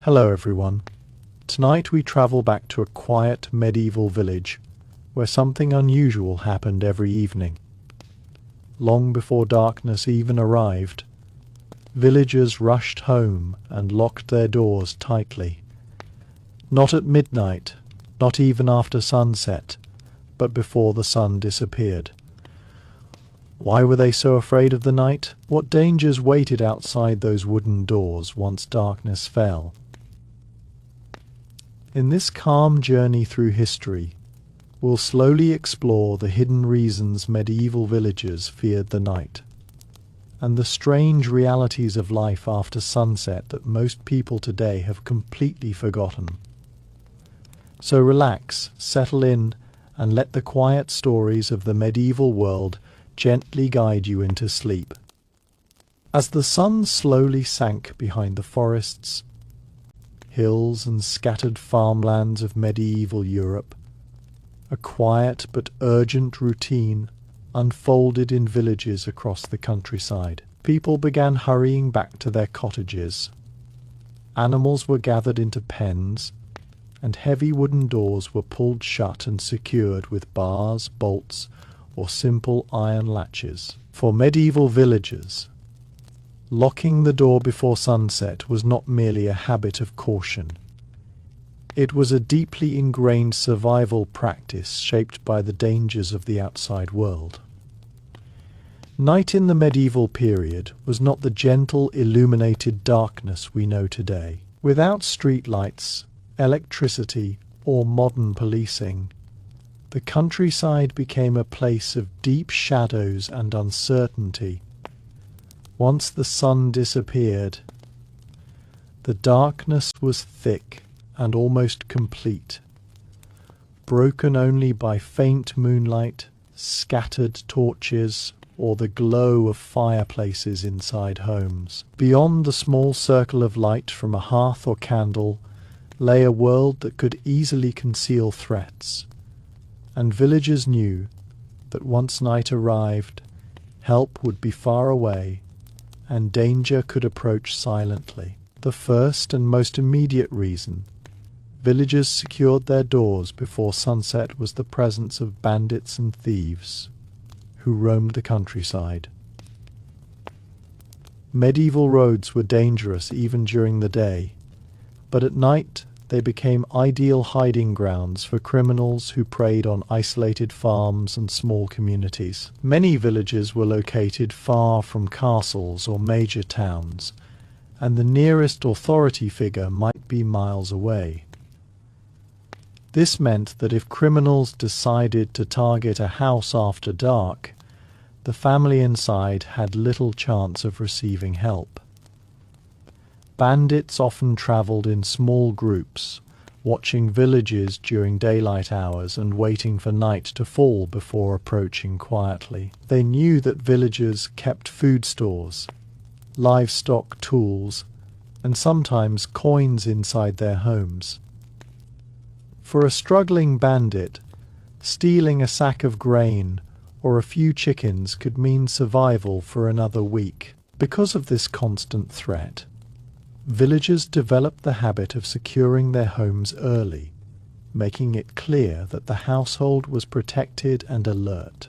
Hello everyone. Tonight we travel back to a quiet medieval village where something unusual happened every evening. Long before darkness even arrived, villagers rushed home and locked their doors tightly. Not at midnight, not even after sunset, but before the sun disappeared. Why were they so afraid of the night? What dangers waited outside those wooden doors once darkness fell? In this calm journey through history, we'll slowly explore the hidden reasons medieval villagers feared the night, and the strange realities of life after sunset that most people today have completely forgotten. So relax, settle in, and let the quiet stories of the medieval world gently guide you into sleep. As the sun slowly sank behind the forests, hills and scattered farmlands of medieval Europe, a quiet but urgent routine unfolded in villages across the countryside. People began hurrying back to their cottages. Animals were gathered into pens, and heavy wooden doors were pulled shut and secured with bars, bolts, or simple iron latches. For medieval villagers, locking the door before sunset was not merely a habit of caution. It was a deeply ingrained survival practice shaped by the dangers of the outside world. Night in the medieval period was not the gentle, illuminated darkness we know today. Without streetlights, electricity, or modern policing, the countryside became a place of deep shadows and uncertainty. Once the sun disappeared, the darkness was thick and almost complete, broken only by faint moonlight, scattered torches, or the glow of fireplaces inside homes. Beyond the small circle of light from a hearth or candle lay a world that could easily conceal threats, and villagers knew that once night arrived, help would be far away, and danger could approach silently. The first and most immediate reason villagers secured their doors before sunset was the presence of bandits and thieves who roamed the countryside. Medieval roads were dangerous even during the day, but at night they became ideal hiding grounds for criminals who preyed on isolated farms and small communities. Many villages were located far from castles or major towns, and the nearest authority figure might be miles away. This meant that if criminals decided to target a house after dark, the family inside had little chance of receiving help. Bandits often travelled in small groups, watching villages during daylight hours and waiting for night to fall before approaching quietly. They knew that villagers kept food stores, livestock, tools, and sometimes coins inside their homes. For a struggling bandit, stealing a sack of grain or a few chickens could mean survival for another week. Because of this constant threat, villagers developed the habit of securing their homes early, making it clear that the household was protected and alert.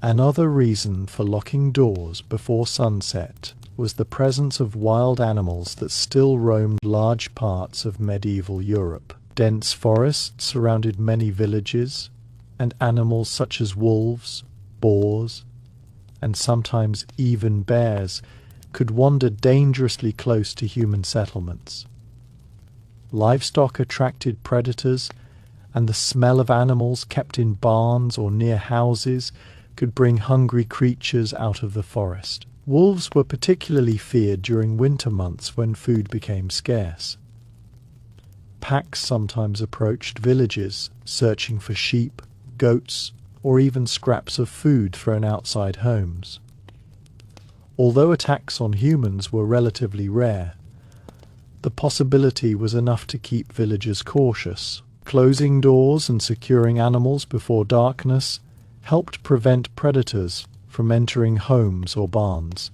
Another reason for locking doors before sunset was the presence of wild animals that still roamed large parts of medieval Europe. Dense forests surrounded many villages, and animals such as wolves, boars, and sometimes even bears could wander dangerously close to human settlements. Livestock attracted predators, and the smell of animals kept in barns or near houses could bring hungry creatures out of the forest. Wolves were particularly feared during winter months when food became scarce. Packs sometimes approached villages, searching for sheep, goats, or even scraps of food thrown outside homes. Although attacks on humans were relatively rare, the possibility was enough to keep villagers cautious. Closing doors and securing animals before darkness helped prevent predators from entering homes or barns.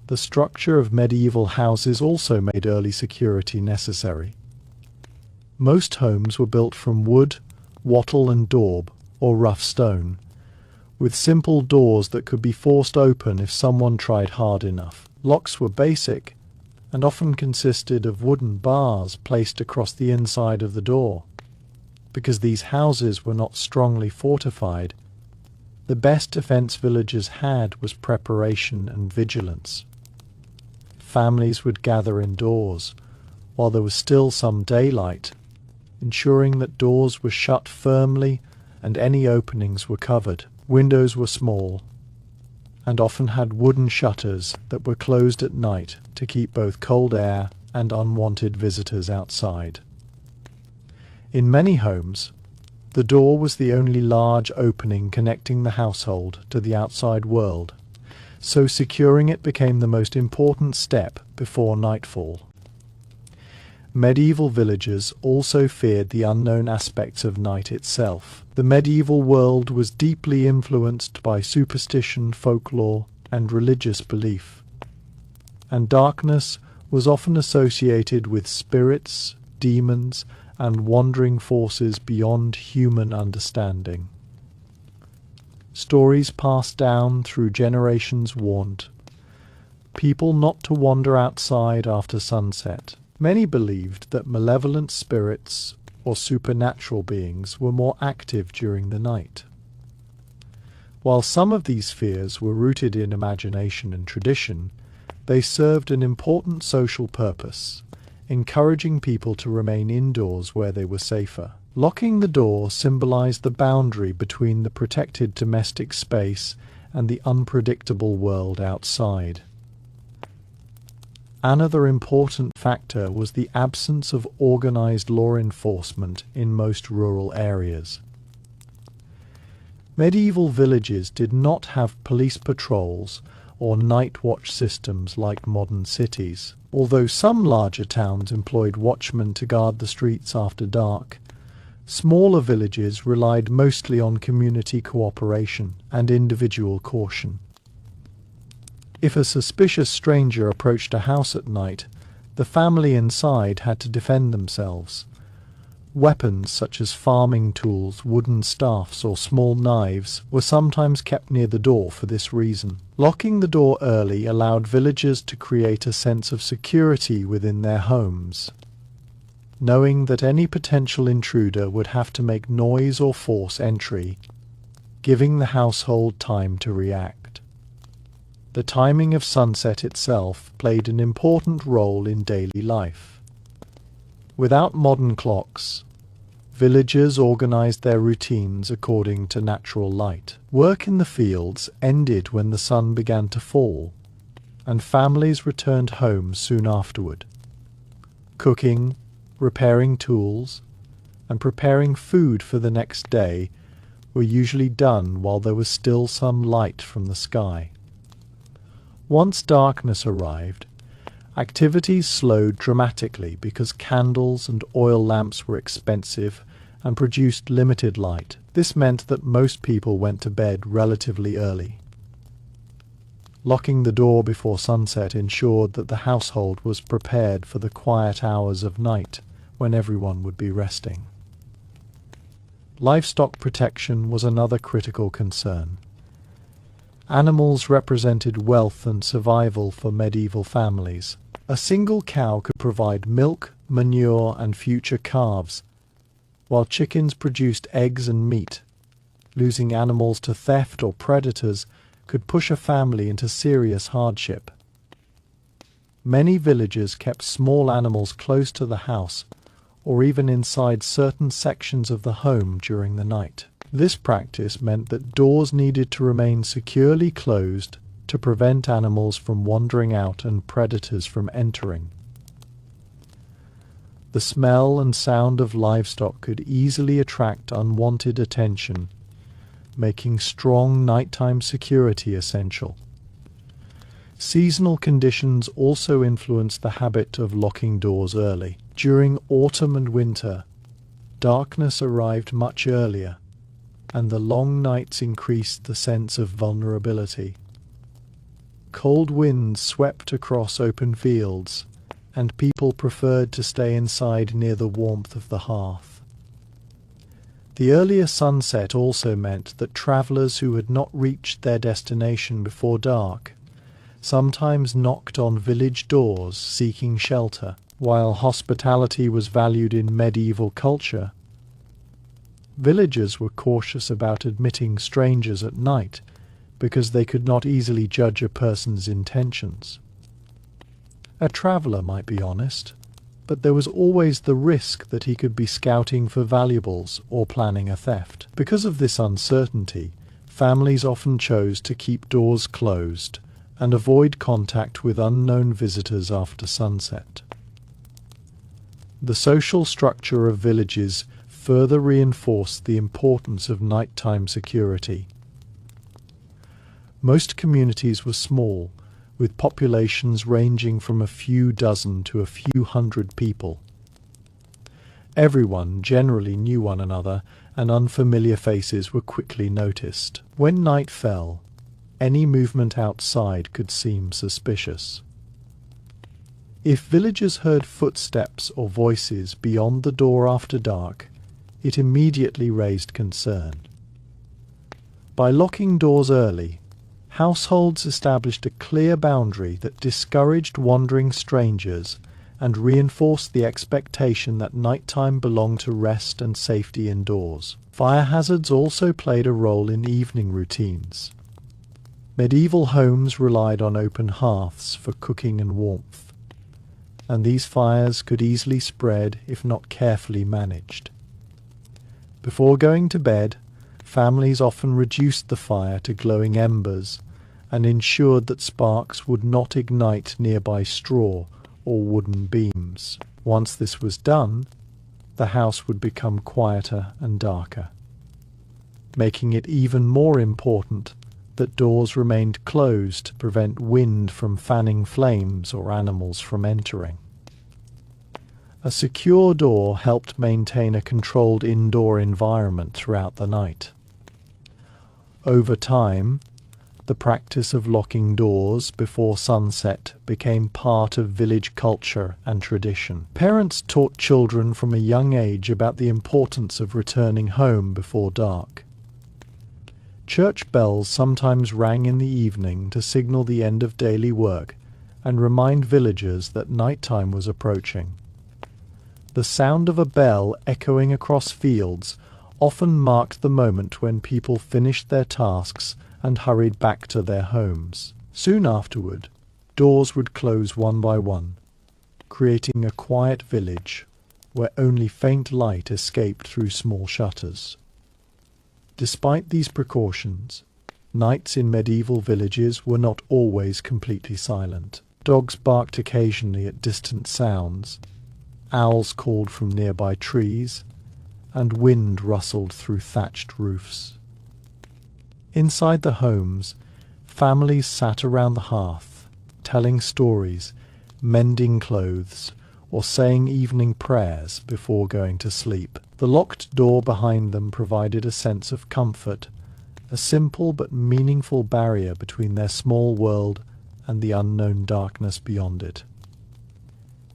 The structure of medieval houses also made early security necessary. Most homes were built from wood, wattle and daub, or rough stone, with simple doors that could be forced open if someone tried hard enough. Locks were basic, and often consisted of wooden bars placed across the inside of the door. Because these houses were not strongly fortified, the best defense villagers had was preparation and vigilance. Families would gather indoors, while there was still some daylight, ensuring that doors were shut firmly and any openings were covered. Windows were small, and often had wooden shutters that were closed at night to keep both cold air and unwanted visitors outside. In many homes, the door was the only large opening connecting the household to the outside world, so securing it became the most important step before nightfall. Medieval villagers also feared the unknown aspects of night itself. The medieval world was deeply influenced by superstition, folklore, and religious belief, and darkness was often associated with spirits, demons, and wandering forces beyond human understanding. Stories passed down through generations warned people not to wander outside after sunset. Many believed that malevolent spirits or supernatural beings were more active during the night. While some of these fears were rooted in imagination and tradition, they served an important social purpose, encouraging people to remain indoors where they were safer. Locking the door symbolized the boundary between the protected domestic space and the unpredictable world outside. Another important factor was the absence of organized law enforcement in most rural areas. Medieval villages did not have police patrols or night watch systems like modern cities. Although some larger towns employed watchmen to guard the streets after dark, smaller villages relied mostly on community cooperation and individual caution. If a suspicious stranger approached a house at night, the family inside had to defend themselves. Weapons such as farming tools, wooden staffs, or small knives were sometimes kept near the door for this reason. Locking the door early allowed villagers to create a sense of security within their homes, knowing that any potential intruder would have to make noise or force entry, giving the household time to react. The timing of sunset itself played an important role in daily life. Without modern clocks, villagers organized their routines according to natural light. Work in the fields ended when the sun began to fall, and families returned home soon afterward. Cooking, repairing tools, and preparing food for the next day were usually done while there was still some light from the sky. Once darkness arrived, activities slowed dramatically because candles and oil lamps were expensive and produced limited light. This meant that most people went to bed relatively early. Locking the door before sunset ensured that the household was prepared for the quiet hours of night when everyone would be resting. Livestock protection was another critical concern. Animals represented wealth and survival for medieval families. A single cow could provide milk, manure, and future calves, while chickens produced eggs and meat. Losing animals to theft or predators could push a family into serious hardship. Many villagers kept small animals close to the house, or even inside certain sections of the home during the night. This practice meant that doors needed to remain securely closed to prevent animals from wandering out and predators from entering. The smell and sound of livestock could easily attract unwanted attention, making strong nighttime security essential. Seasonal conditions also influenced the habit of locking doors early. During autumn and winter, darkness arrived much earlier, and the long nights increased the sense of vulnerability. Cold winds swept across open fields, and people preferred to stay inside near the warmth of the hearth. The earlier sunset also meant that travellers who had not reached their destination before dark sometimes knocked on village doors seeking shelter. While hospitality was valued in medieval culture, villagers were cautious about admitting strangers at night because they could not easily judge a person's intentions. A traveller might be honest, but there was always the risk that he could be scouting for valuables or planning a theft. Because of this uncertainty, families often chose to keep doors closed and avoid contact with unknown visitors after sunset. The social structure of villages further reinforced the importance of nighttime security. Most communities were small, with populations ranging from a few dozen to a few hundred people. Everyone generally knew one another, and unfamiliar faces were quickly noticed. When night fell, any movement outside could seem suspicious. If villagers heard footsteps or voices beyond the door after dark, it immediately raised concern. By locking doors early, households established a clear boundary that discouraged wandering strangers and reinforced the expectation that nighttime belonged to rest and safety indoors. Fire hazards also played a role in evening routines. Medieval homes relied on open hearths for cooking and warmth, and these fires could easily spread if not carefully managed. Before going to bed, families often reduced the fire to glowing embers and ensured that sparks would not ignite nearby straw or wooden beams. Once this was done, the house would become quieter and darker, making it even more important that doors remained closed to prevent wind from fanning flames or animals from entering. A secure door helped maintain a controlled indoor environment throughout the night. Over time, the practice of locking doors before sunset became part of village culture and tradition. Parents taught children from a young age about the importance of returning home before dark. Church bells sometimes rang in the evening to signal the end of daily work and remind villagers that nighttime was approaching. The sound of a bell echoing across fields often marked the moment when people finished their tasks and hurried back to their homes. Soon afterward, doors would close one by one, creating a quiet village where only faint light escaped through small shutters. Despite these precautions, nights in medieval villages were not always completely silent. Dogs barked occasionally at distant sounds, owls called from nearby trees, and wind rustled through thatched roofs. Inside the homes, families sat around the hearth, telling stories, mending clothes, or saying evening prayers before going to sleep. The locked door behind them provided a sense of comfort, a simple but meaningful barrier between their small world and the unknown darkness beyond it.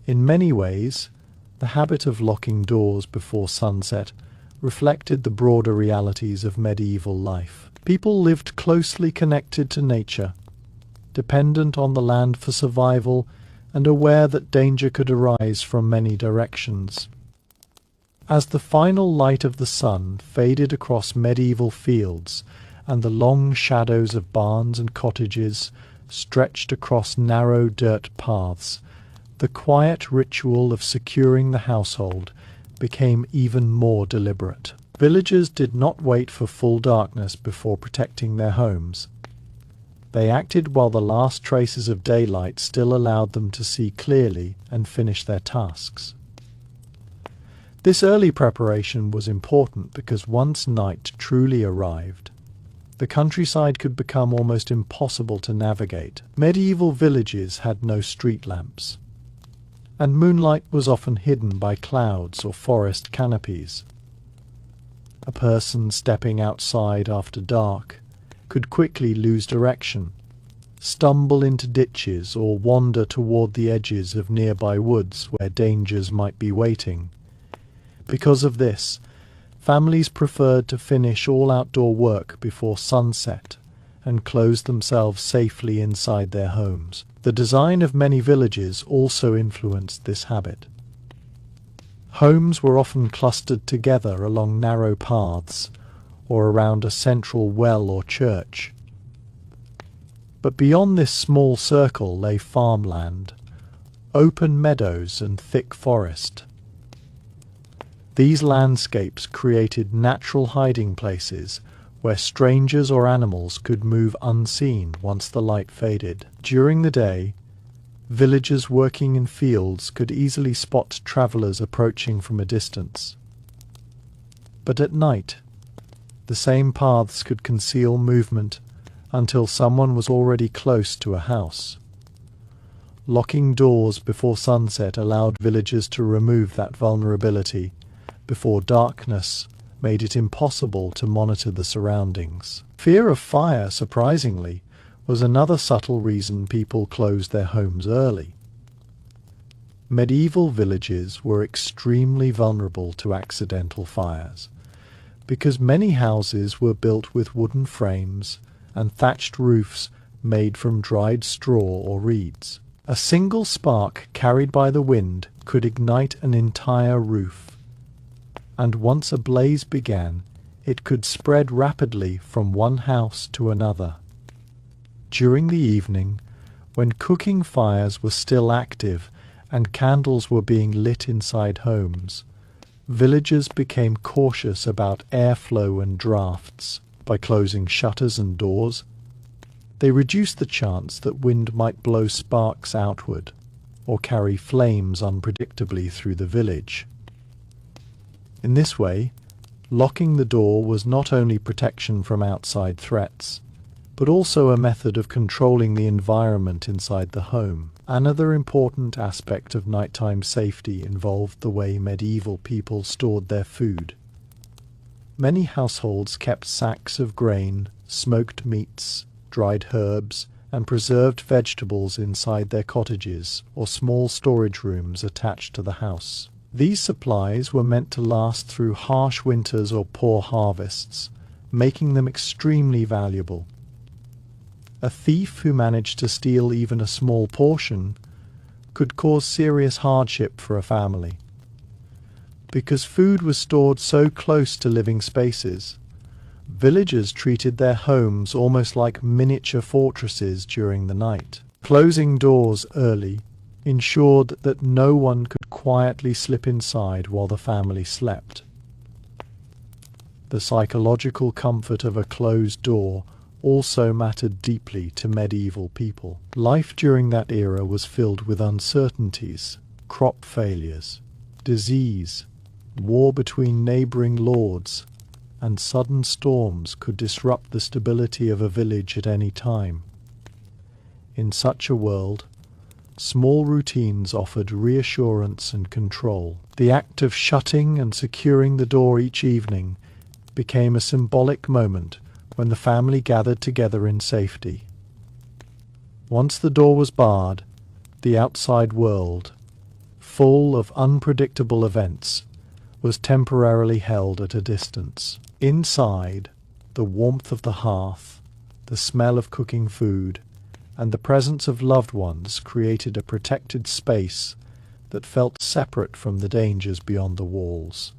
In many ways, the habit of locking doors before sunset reflected the broader realities of medieval life. People lived closely connected to nature, dependent on the land for survival and aware that danger could arise from many directions. As the final light of the sun faded across medieval fields and the long shadows of barns and cottages stretched across narrow dirt paths, the quiet ritual of securing the household became even more deliberate. Villagers did not wait for full darkness before protecting their homes. They acted while the last traces of daylight still allowed them to see clearly and finish their tasks. This early preparation was important because once night truly arrived, the countryside could become almost impossible to navigate. Medieval villages had no street lamps, and moonlight was often hidden by clouds or forest canopies. A person stepping outside after dark could quickly lose direction, stumble into ditches, or wander toward the edges of nearby woods where dangers might be waiting. Because of this, families preferred to finish all outdoor work before sunset and close themselves safely inside their homes. The design of many villages also influenced this habit. Homes were often clustered together along narrow paths or around a central well or church. But beyond this small circle lay farmland, open meadows and thick forest. These landscapes created natural hiding places where strangers or animals could move unseen once the light faded. During the day, villagers working in fields could easily spot travelers approaching from a distance. But at night, the same paths could conceal movement until someone was already close to a house. Locking doors before sunset allowed villagers to remove that vulnerability before darkness made it impossible to monitor the surroundings. Fear of fire, surprisingly, was another subtle reason people closed their homes early. Medieval villages were extremely vulnerable to accidental fires because many houses were built with wooden frames and thatched roofs made from dried straw or reeds. A single spark carried by the wind could ignite an entire roof, and once a blaze began, it could spread rapidly from one house to another. During the evening, when cooking fires were still active and candles were being lit inside homes, villagers became cautious about airflow and drafts. By closing shutters and doors, they reduced the chance that wind might blow sparks outward or carry flames unpredictably through the village. In this way, locking the door was not only protection from outside threats, but also a method of controlling the environment inside the home. Another important aspect of nighttime safety involved the way medieval people stored their food. Many households kept sacks of grain, smoked meats, dried herbs, and preserved vegetables inside their cottages or small storage rooms attached to the house. These supplies were meant to last through harsh winters or poor harvests, making them extremely valuable. A thief who managed to steal even a small portion could cause serious hardship for a family. Because food was stored so close to living spaces, villagers treated their homes almost like miniature fortresses during the night. Closing doors early ensured that no one could quietly slip inside while the family slept. The psychological comfort of a closed door also mattered deeply to medieval people. Life during that era was filled with uncertainties, crop failures, disease, war between neighboring lords, and sudden storms could disrupt the stability of a village at any time. In such a world, small routines offered reassurance and control. The act of shutting and securing the door each evening became a symbolic moment when the family gathered together in safety. Once the door was barred, the outside world, full of unpredictable events, was temporarily held at a distance. Inside, the warmth of the hearth, the smell of cooking food, and the presence of loved ones created a protected space that felt separate from the dangers beyond the walls.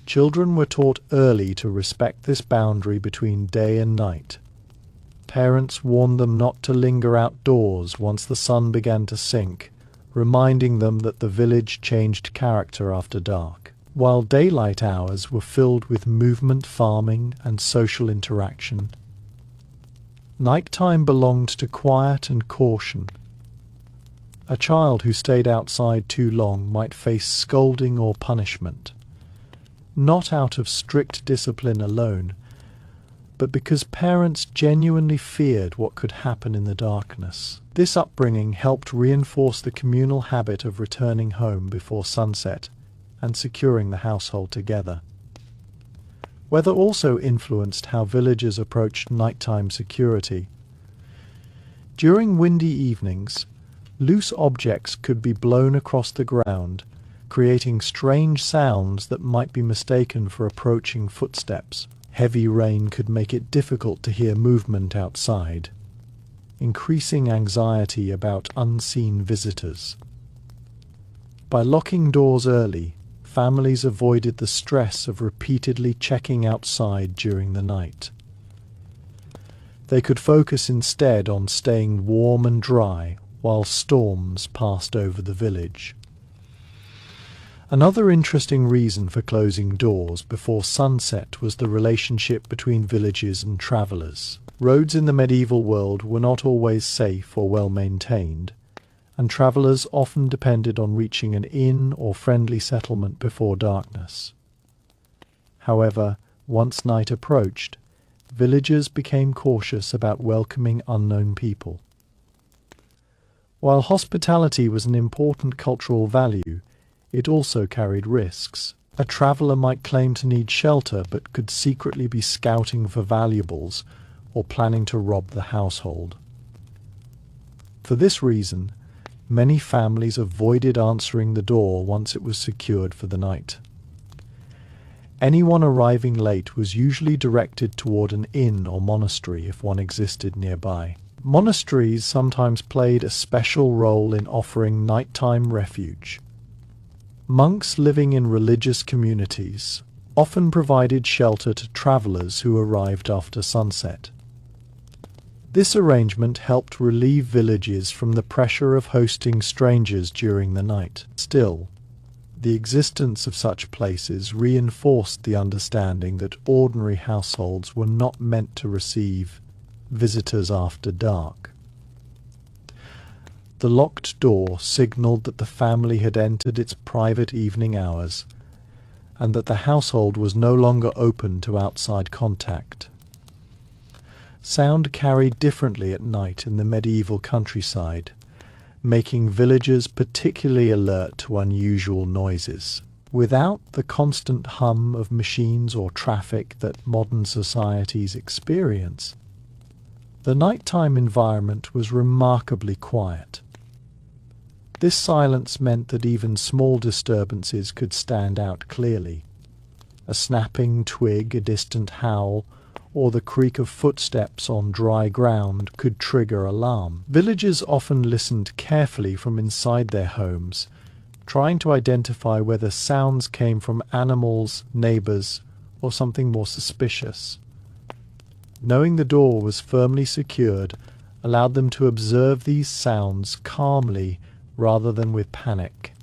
Children were taught early to respect this boundary between day and night. Parents warned them not to linger outdoors once the sun began to sink, reminding them that the village changed character after dark. While daylight hours were filled with movement, farming, and social interaction, nighttime belonged to quiet and caution. A child who stayed outside too long might face scolding or punishment, not out of strict discipline alone, but because parents genuinely feared what could happen in the darkness. This upbringing helped reinforce the communal habit of returning home before sunset and securing the household together. Weather also influenced how villagers approached nighttime security. During windy evenings, loose objects could be blown across the ground, creating strange sounds that might be mistaken for approaching footsteps. Heavy rain could make it difficult to hear movement outside, increasing anxiety about unseen visitors. By locking doors early, families avoided the stress of repeatedly checking outside during the night. They could focus instead on staying warm and dry while storms passed over the village. Another interesting reason for closing doors before sunset was the relationship between villages and travellers. Roads in the medieval world were not always safe or well maintained, and travellers often depended on reaching an inn or friendly settlement before darkness. However, once night approached, villagers became cautious about welcoming unknown people. While hospitality was an important cultural value, it also carried risks. A traveller might claim to need shelter but could secretly be scouting for valuables or planning to rob the household. For this reason, many families avoided answering the door once it was secured for the night. Anyone arriving late was usually directed toward an inn or monastery if one existed nearby. Monasteries sometimes played a special role in offering nighttime refuge. Monks living in religious communities often provided shelter to travelers who arrived after sunset. This arrangement helped relieve villages from the pressure of hosting strangers during the night. Still, the existence of such places reinforced the understanding that ordinary households were not meant to receive visitors after dark. The locked door signaled that the family had entered its private evening hours, and that the household was no longer open to outside contact. Sound carried differently at night in the medieval countryside, making villagers particularly alert to unusual noises. Without the constant hum of machines or traffic that modern societies experience, the nighttime environment was remarkably quiet. This silence meant that even small disturbances could stand out clearly. A snapping twig, a distant howl, or the creak of footsteps on dry ground could trigger alarm. Villagers often listened carefully from inside their homes, trying to identify whether sounds came from animals, neighbors, or something more suspicious. Knowing the door was firmly secured allowed them to observe these sounds calmly rather than with panic.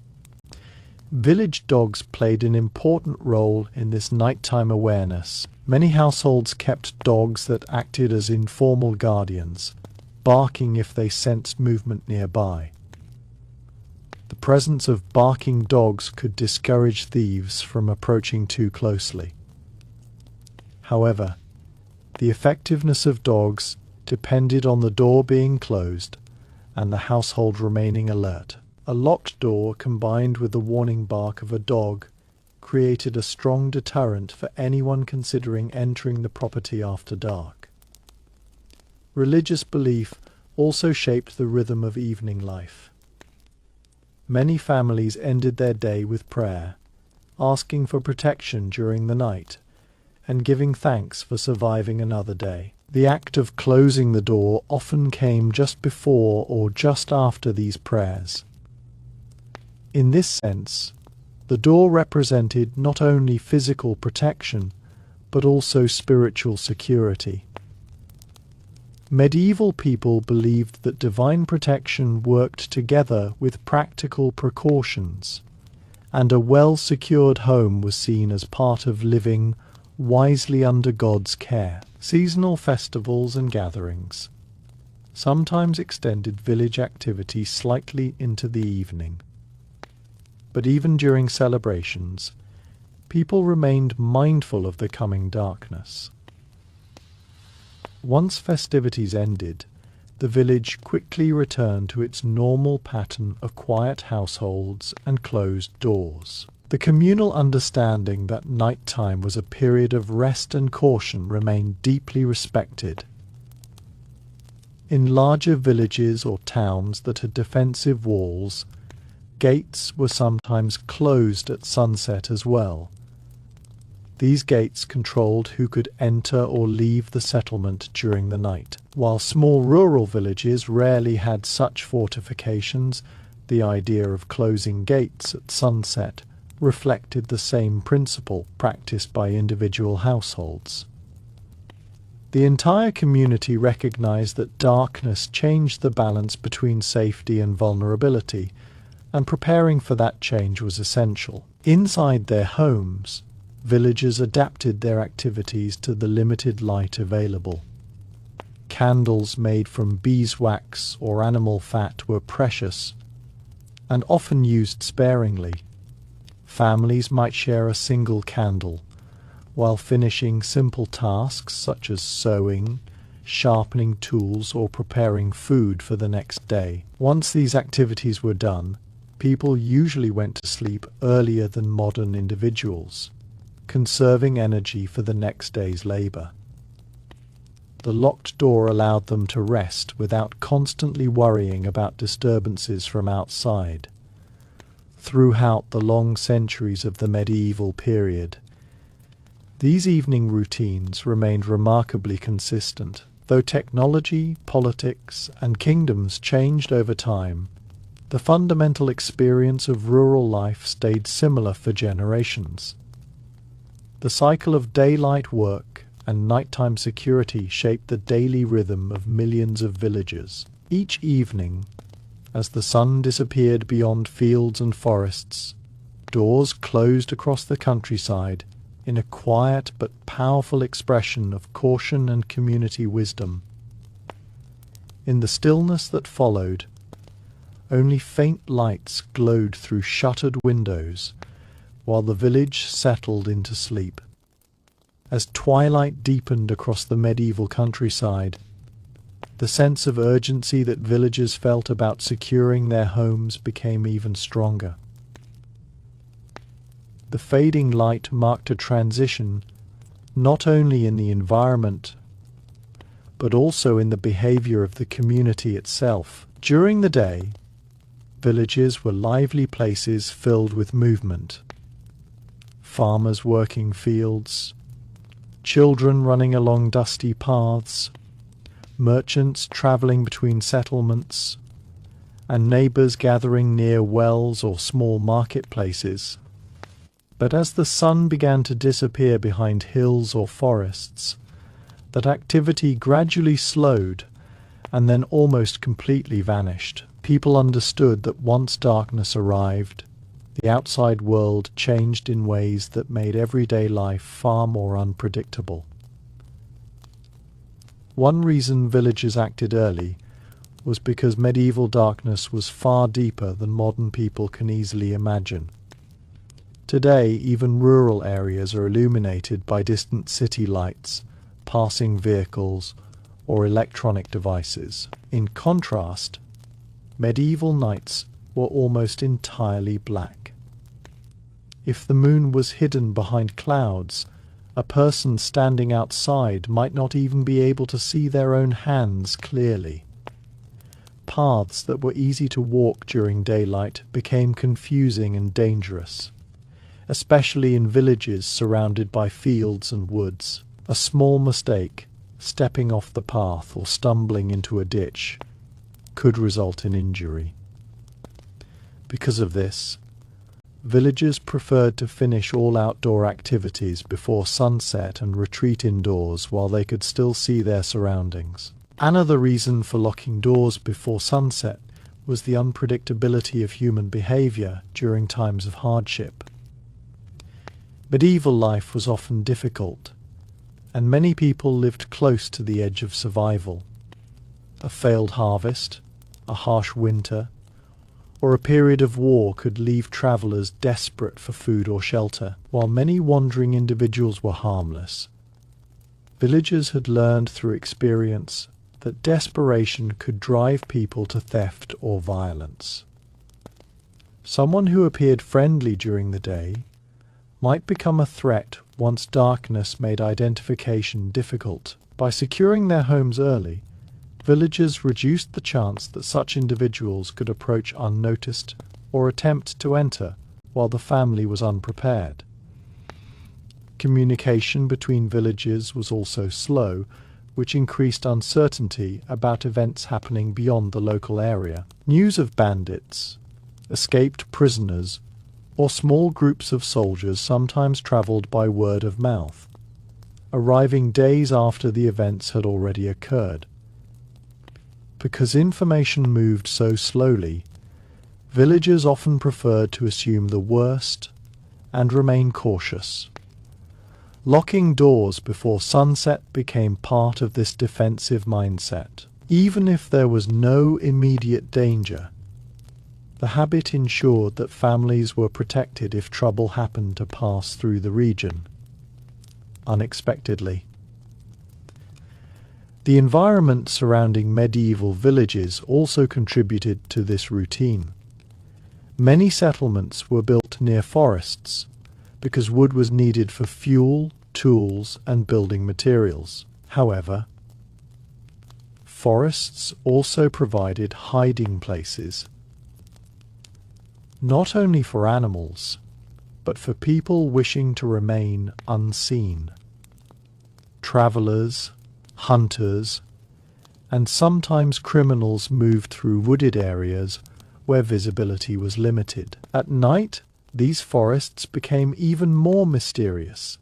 Village dogs played an important role in this nighttime awareness. Many households kept dogs that acted as informal guardians, barking if they sensed movement nearby. The presence of barking dogs could discourage thieves from approaching too closely. However, the effectiveness of dogs depended on the door being closed and the household remaining alert. A locked door combined with the warning bark of a dog created a strong deterrent for anyone considering entering the property after dark. Religious belief also shaped the rhythm of evening life. Many families ended their day with prayer, asking for protection during the night, and giving thanks for surviving another day. The act of closing the door often came just before or just after these prayers. In this sense, the door represented not only physical protection, but also spiritual security. Medieval people believed that divine protection worked together with practical precautions, and a well-secured home was seen as part of living wisely under God's care. Seasonal festivals and gatherings sometimes extended village activity slightly into the evening. But even during celebrations, people remained mindful of the coming darkness. Once festivities ended, the village quickly returned to its normal pattern of quiet households and closed doors. The communal understanding that nighttime was a period of rest and caution remained deeply respected. In larger villages or towns that had defensive walls, gates were sometimes closed at sunset as well. These gates controlled who could enter or leave the settlement during the night. While small rural villages rarely had such fortifications, the idea of closing gates at sunset reflected the same principle practiced by individual households. The entire community recognized that darkness changed the balance between safety and vulnerability, and preparing for that change was essential. Inside their homes, villagers adapted their activities to the limited light available. Candles made from beeswax or animal fat were precious and often used sparingly. Families might share a single candle, while finishing simple tasks such as sewing, sharpening tools, or preparing food for the next day. Once these activities were done, people usually went to sleep earlier than modern individuals, conserving energy for the next day's labor. The locked door allowed them to rest without constantly worrying about disturbances from outside. Throughout the long centuries of the medieval period, these evening routines remained remarkably consistent. Though technology, politics, and kingdoms changed over time, the fundamental experience of rural life stayed similar for generations. The cycle of daylight work and nighttime security shaped the daily rhythm of millions of villagers. Each evening, as the sun disappeared beyond fields and forests, doors closed across the countryside in a quiet but powerful expression of caution and community wisdom. In the stillness that followed, only faint lights glowed through shuttered windows while the village settled into sleep. As twilight deepened across the medieval countryside, the sense of urgency that villagers felt about securing their homes became even stronger. The fading light marked a transition not only in the environment, but also in the behavior of the community itself. During the day, villages were lively places filled with movement. Farmers working fields, children running along dusty paths, merchants travelling between settlements, and neighbours gathering near wells or small marketplaces. But as the sun began to disappear behind hills or forests, that activity gradually slowed and then almost completely vanished. People understood that once darkness arrived, the outside world changed in ways that made everyday life far more unpredictable. One reason villagers acted early was because medieval darkness was far deeper than modern people can easily imagine. Today, even rural areas are illuminated by distant city lights, passing vehicles, or electronic devices. In contrast, medieval nights were almost entirely black. If the moon was hidden behind clouds, a person standing outside might not even be able to see their own hands clearly. Paths that were easy to walk during daylight became confusing and dangerous, especially in villages surrounded by fields and woods. A small mistake, stepping off the path or stumbling into a ditch, could result in injury. Because of this, villagers preferred to finish all outdoor activities before sunset and retreat indoors while they could still see their surroundings. Another reason for locking doors before sunset was the unpredictability of human behavior during times of hardship. Medieval life was often difficult, and many people lived close to the edge of survival. A failed harvest, a harsh winter, or a period of war could leave travellers desperate for food or shelter. While many wandering individuals were harmless, villagers had learned through experience that desperation could drive people to theft or violence. Someone who appeared friendly during the day might become a threat once darkness made identification difficult. By securing their homes early, villagers reduced the chance that such individuals could approach unnoticed or attempt to enter while the family was unprepared. Communication between villages was also slow, which increased uncertainty about events happening beyond the local area. News of bandits, escaped prisoners, or small groups of soldiers sometimes travelled by word of mouth, arriving days after the events had already occurred. Because information moved so slowly, villagers often preferred to assume the worst and remain cautious. Locking doors before sunset became part of this defensive mindset. Even if there was no immediate danger, the habit ensured that families were protected if trouble happened to pass through the region unexpectedly. The environment surrounding medieval villages also contributed to this routine. Many settlements were built near forests because wood was needed for fuel, tools, and building materials. However, forests also provided hiding places, not only for animals, but for people wishing to remain unseen. Travelers, hunters, and sometimes criminals moved through wooded areas where visibility was limited. At night, these forests became even more mysterious,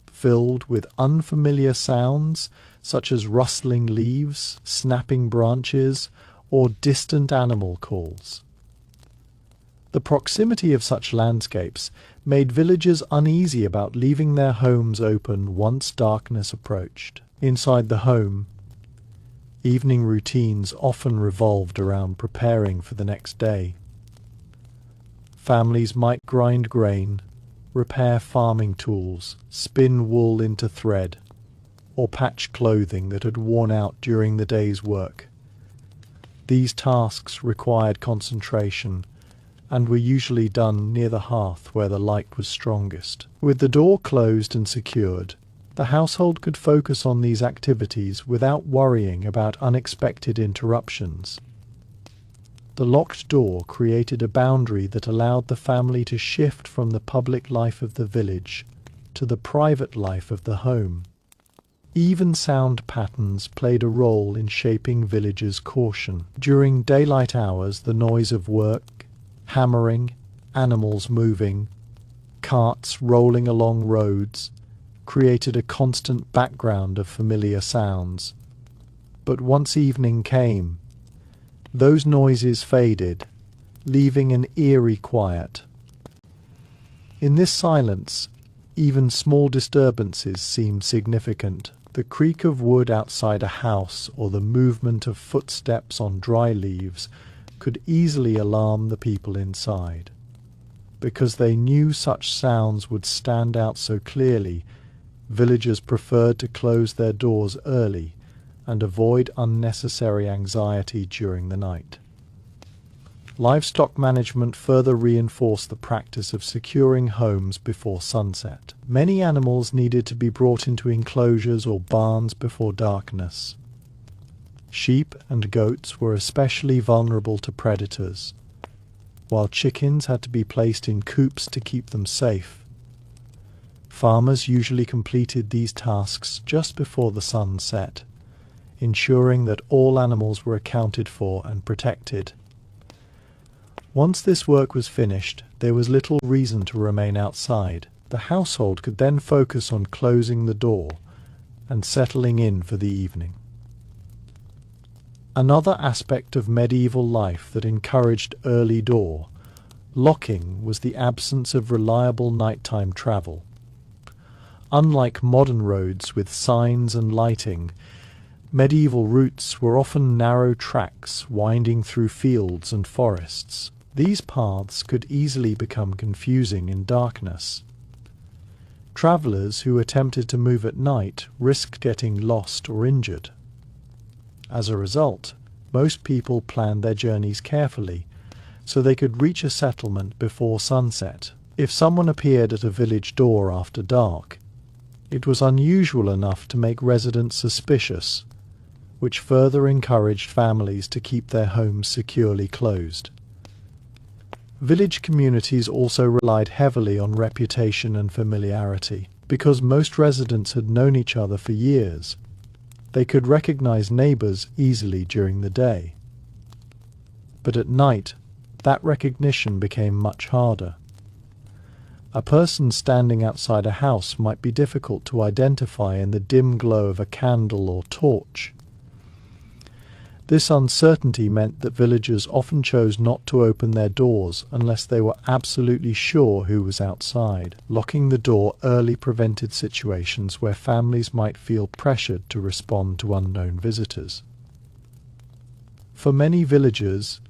filled with unfamiliar sounds such as rustling leaves, snapping branches, or distant animal calls. The proximity of such landscapes made villagers uneasy about leaving their homes open once darkness approached. Inside the home, evening routines often revolved around preparing for the next day. Families might grind grain, repair farming tools, spin wool into thread, or patch clothing that had worn out during the day's work. These tasks required concentration and were usually done near the hearth where the light was strongest. With the door closed and secured, the household could focus on these activities without worrying about unexpected interruptions. The locked door created a boundary that allowed the family to shift from the public life of the village to the private life of the home. Even sound patterns played a role in shaping villagers' caution. During daylight hours, the noise of work, hammering, animals moving, carts rolling along roads, created a constant background of familiar sounds. But once evening came, those noises faded, leaving an eerie quiet. In this silence, even small disturbances seemed significant. The creak of wood outside a house or the movement of footsteps on dry leaves could easily alarm the people inside. Because they knew such sounds would stand out so clearly, villagers preferred to close their doors early and avoid unnecessary anxiety during the night. Livestock management further reinforced the practice of securing homes before sunset. Many animals needed to be brought into enclosures or barns before darkness. Sheep and goats were especially vulnerable to predators, while chickens had to be placed in coops to keep them safe. Farmers usually completed these tasks just before the sun set, ensuring that all animals were accounted for and protected. Once this work was finished, there was little reason to remain outside. The household could then focus on closing the door and settling in for the evening. Another aspect of medieval life that encouraged early door locking was the absence of reliable nighttime travel. Unlike modern roads with signs and lighting, medieval routes were often narrow tracks winding through fields and forests. These paths could easily become confusing in darkness. Travellers who attempted to move at night risked getting lost or injured. As a result, most people planned their journeys carefully so they could reach a settlement before sunset. If someone appeared at a village door after dark, it was unusual enough to make residents suspicious, which further encouraged families to keep their homes securely closed. Village communities also relied heavily on reputation and familiarity. Because most residents had known each other for years, they could recognize neighbors easily during the day. But at night, that recognition became much harder. A person standing outside a house might be difficult to identify in the dim glow of a candle or torch. This uncertainty meant that villagers often chose not to open their doors unless they were absolutely sure who was outside. Locking the door early prevented situations where families might feel pressured to respond to unknown visitors. For many villagers,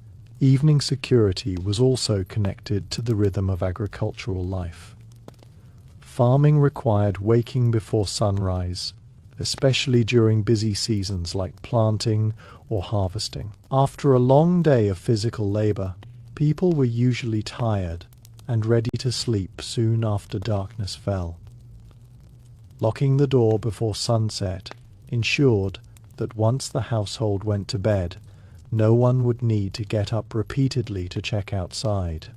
evening security was also connected to the rhythm of agricultural life. Farming required waking before sunrise, especially during busy seasons like planting or harvesting. After a long day of physical labor, people were usually tired and ready to sleep soon after darkness fell. Locking the door before sunset ensured that once the household went to bed, no one would need to get up repeatedly to check outside.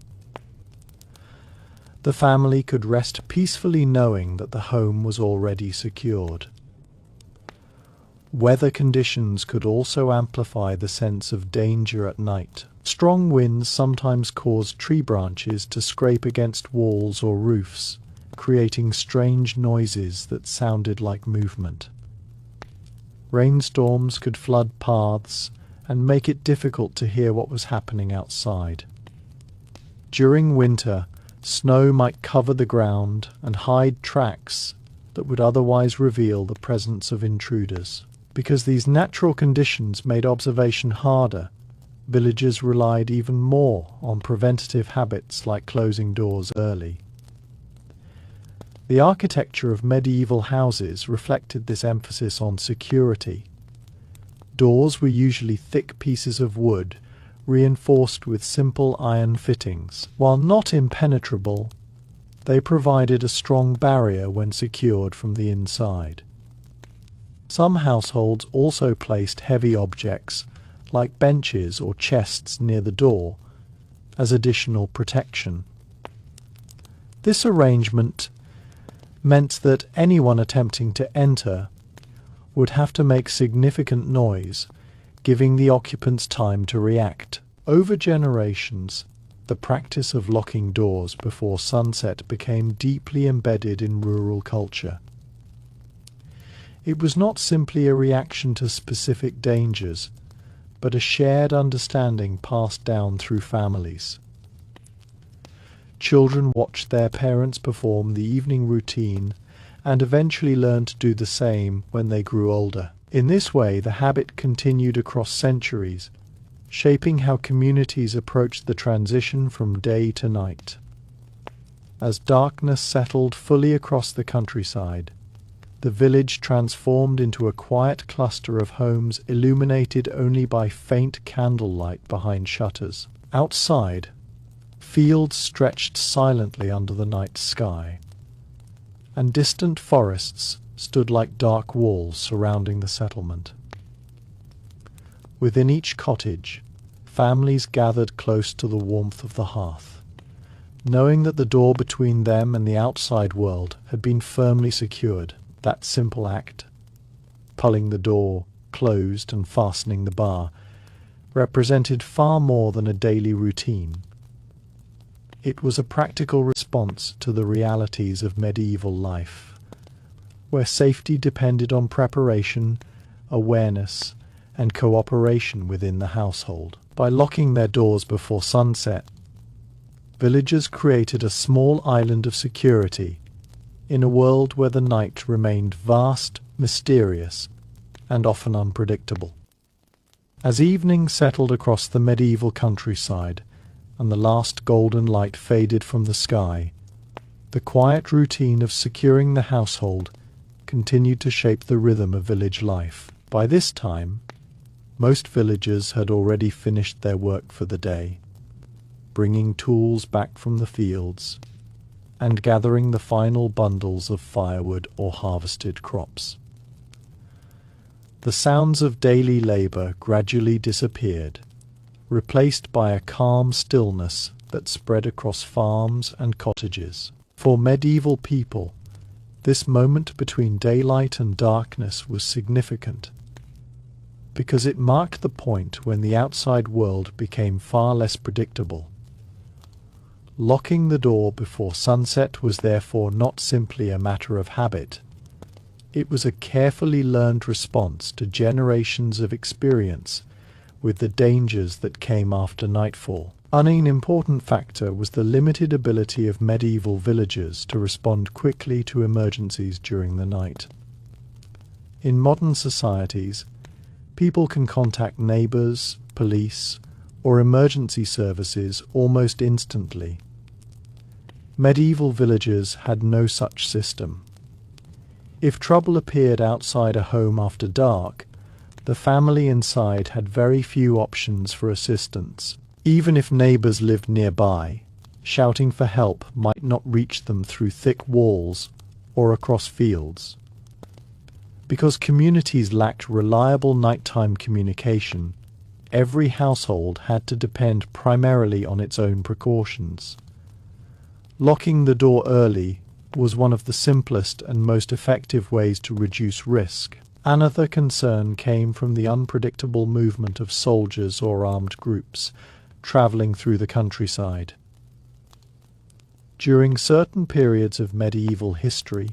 The family could rest peacefully knowing that the home was already secured. Weather conditions could also amplify the sense of danger at night. Strong winds sometimes caused tree branches to scrape against walls or roofs, creating strange noises that sounded like movement. Rainstorms could flood paths and make it difficult to hear what was happening outside. During winter, snow might cover the ground and hide tracks that would otherwise reveal the presence of intruders. Because these natural conditions made observation harder, villagers relied even more on preventative habits like closing doors early. The architecture of medieval houses reflected this emphasis on security. Doors were usually thick pieces of wood, reinforced with simple iron fittings. While not impenetrable, they provided a strong barrier when secured from the inside. Some households also placed heavy objects, like benches or chests near the door, as additional protection. This arrangement meant that anyone attempting to enter would have to make significant noise, giving the occupants time to react. Over generations, the practice of locking doors before sunset became deeply embedded in rural culture. It was not simply a reaction to specific dangers, but a shared understanding passed down through families. Children watched their parents perform the evening routine and eventually learned to do the same when they grew older. In this way, the habit continued across centuries, shaping how communities approached the transition from day to night. As darkness settled fully across the countryside, the village transformed into a quiet cluster of homes illuminated only by faint candlelight behind shutters. Outside, fields stretched silently under the night sky, and distant forests stood like dark walls surrounding the settlement. Within each cottage, families gathered close to the warmth of the hearth, knowing that the door between them and the outside world had been firmly secured. That simple act, pulling the door closed and fastening the bar, represented far more than a daily routine. It was a practical response to the realities of medieval life, where safety depended on preparation, awareness, and cooperation within the household. By locking their doors before sunset, villagers created a small island of security in a world where the night remained vast, mysterious, and often unpredictable. As evening settled across the medieval countryside and the last golden light faded from the sky, the quiet routine of securing the household continued to shape the rhythm of village life. By this time, most villagers had already finished their work for the day, bringing tools back from the fields and gathering the final bundles of firewood or harvested crops. The sounds of daily labor gradually disappeared, replaced by a calm stillness that spread across farms and cottages. For medieval people, this moment between daylight and darkness was significant, because it marked the point when the outside world became far less predictable. Locking the door before sunset was therefore not simply a matter of habit. It was a carefully learned response to generations of experience with the dangers that came after nightfall. An important factor was the limited ability of medieval villagers to respond quickly to emergencies during the night. In modern societies, people can contact neighbors, police, or emergency services almost instantly. Medieval villagers had no such system. If trouble appeared outside a home after dark, the family inside had very few options for assistance. Even if neighbors lived nearby, shouting for help might not reach them through thick walls or across fields. Because communities lacked reliable nighttime communication, every household had to depend primarily on its own precautions. Locking the door early was one of the simplest and most effective ways to reduce risk. Another concern came from the unpredictable movement of soldiers or armed groups travelling through the countryside. During certain periods of medieval history,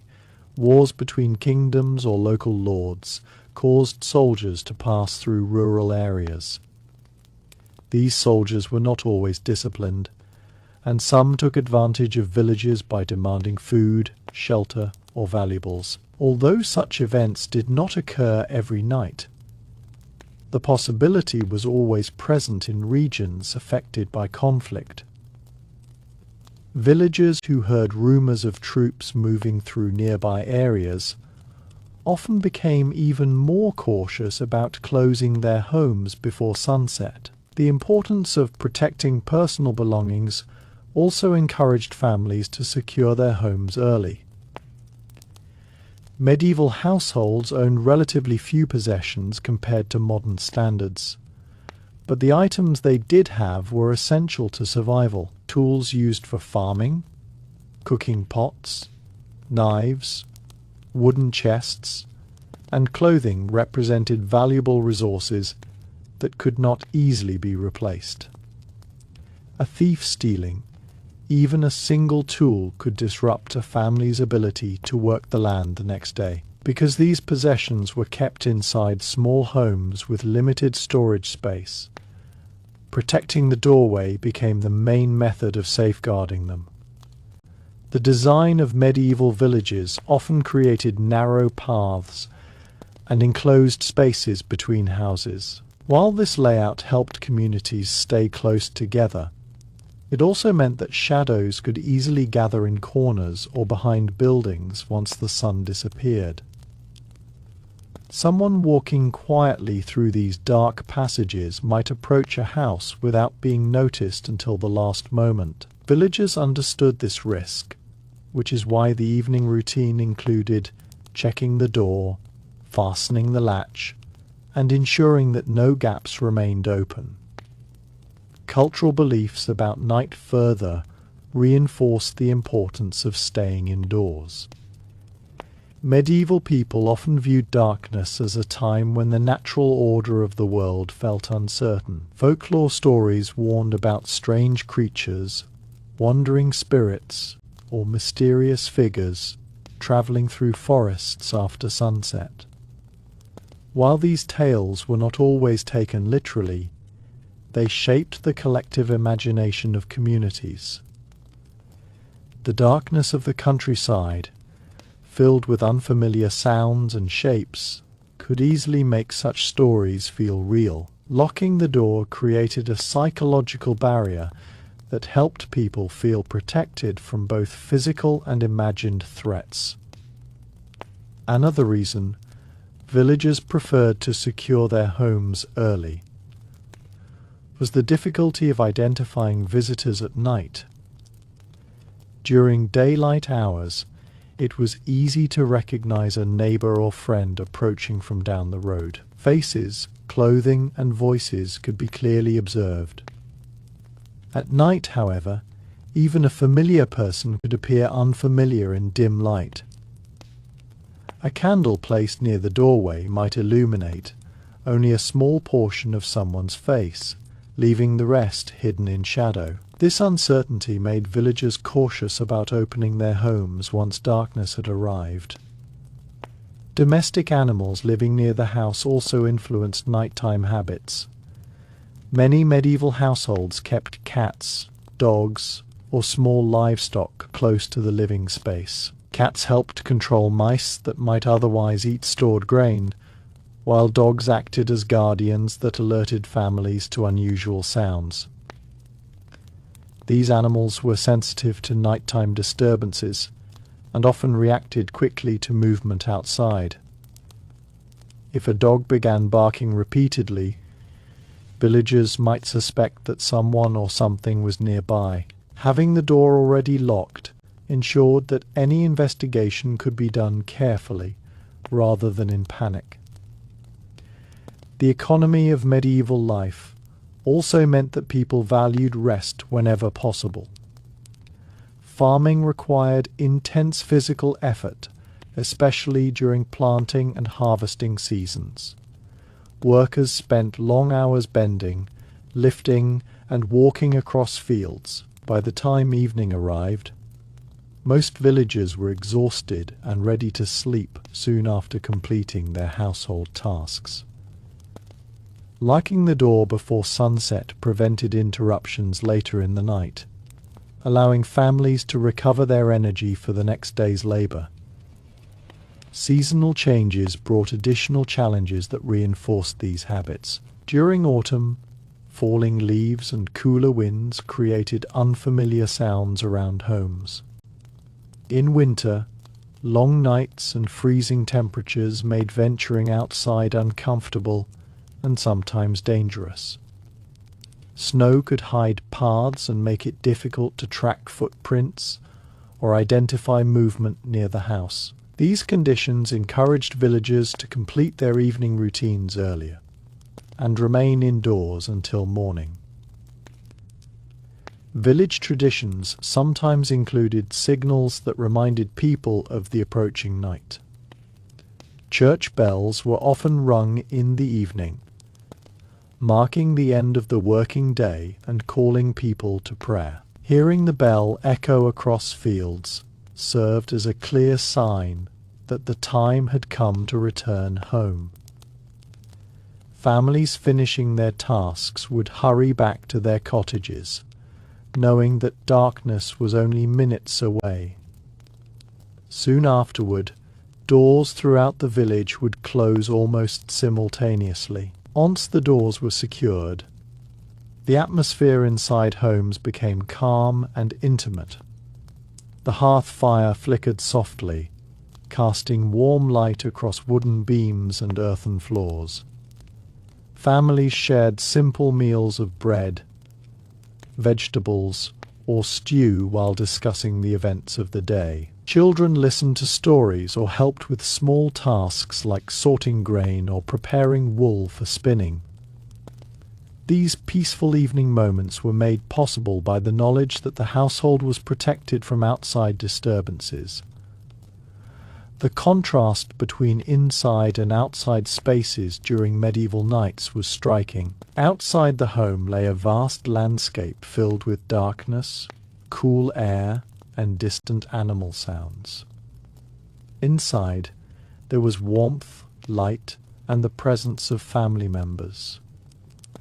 wars between kingdoms or local lords caused soldiers to pass through rural areas. These soldiers were not always disciplined, and some took advantage of villages by demanding food, shelter, or valuables. Although such events did not occur every night, the possibility was always present in regions affected by conflict. Villagers who heard rumors of troops moving through nearby areas often became even more cautious about closing their homes before sunset. The importance of protecting personal belongings also encouraged families to secure their homes early. Medieval households owned relatively few possessions compared to modern standards, but the items they did have were essential to survival. Tools used for farming, cooking pots, knives, wooden chests, and clothing represented valuable resources that could not easily be replaced. A thief stealing even a single tool could disrupt a family's ability to work the land the next day. Because these possessions were kept inside small homes with limited storage space, protecting the doorway became the main method of safeguarding them. The design of medieval villages often created narrow paths and enclosed spaces between houses. While this layout helped communities stay close together, it also meant that shadows could easily gather in corners or behind buildings once the sun disappeared. Someone walking quietly through these dark passages might approach a house without being noticed until the last moment. Villagers understood this risk, which is why the evening routine included checking the door, fastening the latch, and ensuring that no gaps remained open. Cultural beliefs about night further reinforced the importance of staying indoors. Medieval people often viewed darkness as a time when the natural order of the world felt uncertain. Folklore stories warned about strange creatures, wandering spirits, or mysterious figures travelling through forests after sunset. While these tales were not always taken literally, they shaped the collective imagination of communities. The darkness of the countryside, filled with unfamiliar sounds and shapes, could easily make such stories feel real. Locking the door created a psychological barrier that helped people feel protected from both physical and imagined threats. Another reason villagers preferred to secure their homes early was the difficulty of identifying visitors at night. During daylight hours, It was easy to recognize a neighbor or friend approaching from down the road. Faces, clothing, and voices could be clearly observed. At night, however, even a familiar person could appear unfamiliar in dim light. A candle placed near the doorway might illuminate only a small portion of someone's face, leaving the rest hidden in shadow. This uncertainty made villagers cautious about opening their homes once darkness had arrived. Domestic animals living near the house also influenced nighttime habits. Many medieval households kept cats, dogs, or small livestock close to the living space. Cats helped control mice that might otherwise eat stored grain, while dogs acted as guardians that alerted families to unusual sounds. These animals were sensitive to nighttime disturbances and often reacted quickly to movement outside. If a dog began barking repeatedly, villagers might suspect that someone or something was nearby. Having the door already locked ensured that any investigation could be done carefully rather than in panic. The economy of medieval life also meant that people valued rest whenever possible. Farming required intense physical effort, especially during planting and harvesting seasons. Workers spent long hours bending, lifting, and walking across fields. By the time evening arrived, most villagers were exhausted and ready to sleep soon after completing their household tasks. Locking the door before sunset prevented interruptions later in the night, allowing families to recover their energy for the next day's labor. Seasonal changes brought additional challenges that reinforced these habits. During autumn, falling leaves and cooler winds created unfamiliar sounds around homes. In winter, long nights and freezing temperatures made venturing outside uncomfortable and sometimes dangerous. Snow could hide paths and make it difficult to track footprints or identify movement near the house. These conditions encouraged villagers to complete their evening routines earlier and remain indoors until morning. Village traditions sometimes included signals that reminded people of the approaching night. Church bells were often rung in the evening, marking the end of the working day and calling people to prayer. Hearing the bell echo across fields served as a clear sign that the time had come to return home. Families finishing their tasks would hurry back to their cottages, knowing that darkness was only minutes away. Soon afterward, doors throughout the village would close almost simultaneously. Once the doors were secured, the atmosphere inside homes became calm and intimate. The hearth fire flickered softly, casting warm light across wooden beams and earthen floors. Families shared simple meals of bread, vegetables, or stew while discussing the events of the day. Children listened to stories or helped with small tasks like sorting grain or preparing wool for spinning. These peaceful evening moments were made possible by the knowledge that the household was protected from outside disturbances. The contrast between inside and outside spaces during medieval nights was striking. Outside the home lay a vast landscape filled with darkness, cool air, and distant animal sounds. Inside, there was warmth, light, and the presence of family members.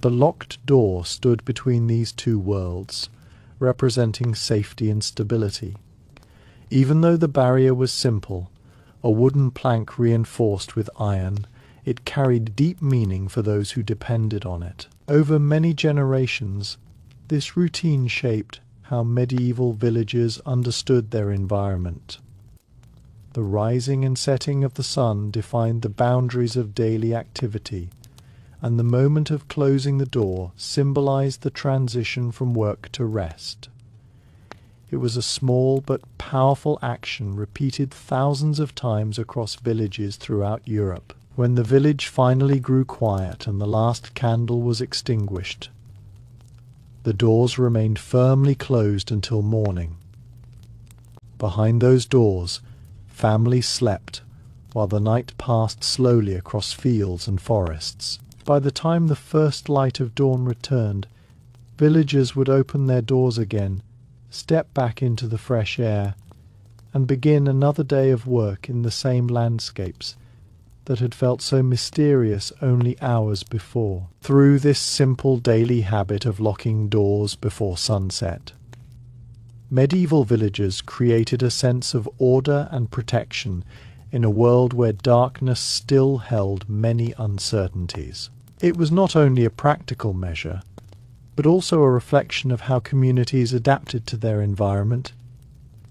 The locked door stood between these two worlds, representing safety and stability. Even though the barrier was simple, a wooden plank reinforced with iron, it carried deep meaning for those who depended on it. Over many generations, this routine shaped how medieval villagers understood their environment. The rising and setting of the sun defined the boundaries of daily activity, and the moment of closing the door symbolized the transition from work to rest. It was a small but powerful action repeated thousands of times across villages throughout Europe. When the village finally grew quiet and the last candle was extinguished, the doors remained firmly closed until morning. Behind those doors, families slept, while the night passed slowly across fields and forests. By the time the first light of dawn returned, villagers would open their doors again, step back into the fresh air, and begin another day of work in the same landscapes that had felt so mysterious only hours before. Through this simple daily habit of locking doors before sunset, medieval villagers created a sense of order and protection in a world where darkness still held many uncertainties. It was not only a practical measure, but also a reflection of how communities adapted to their environment,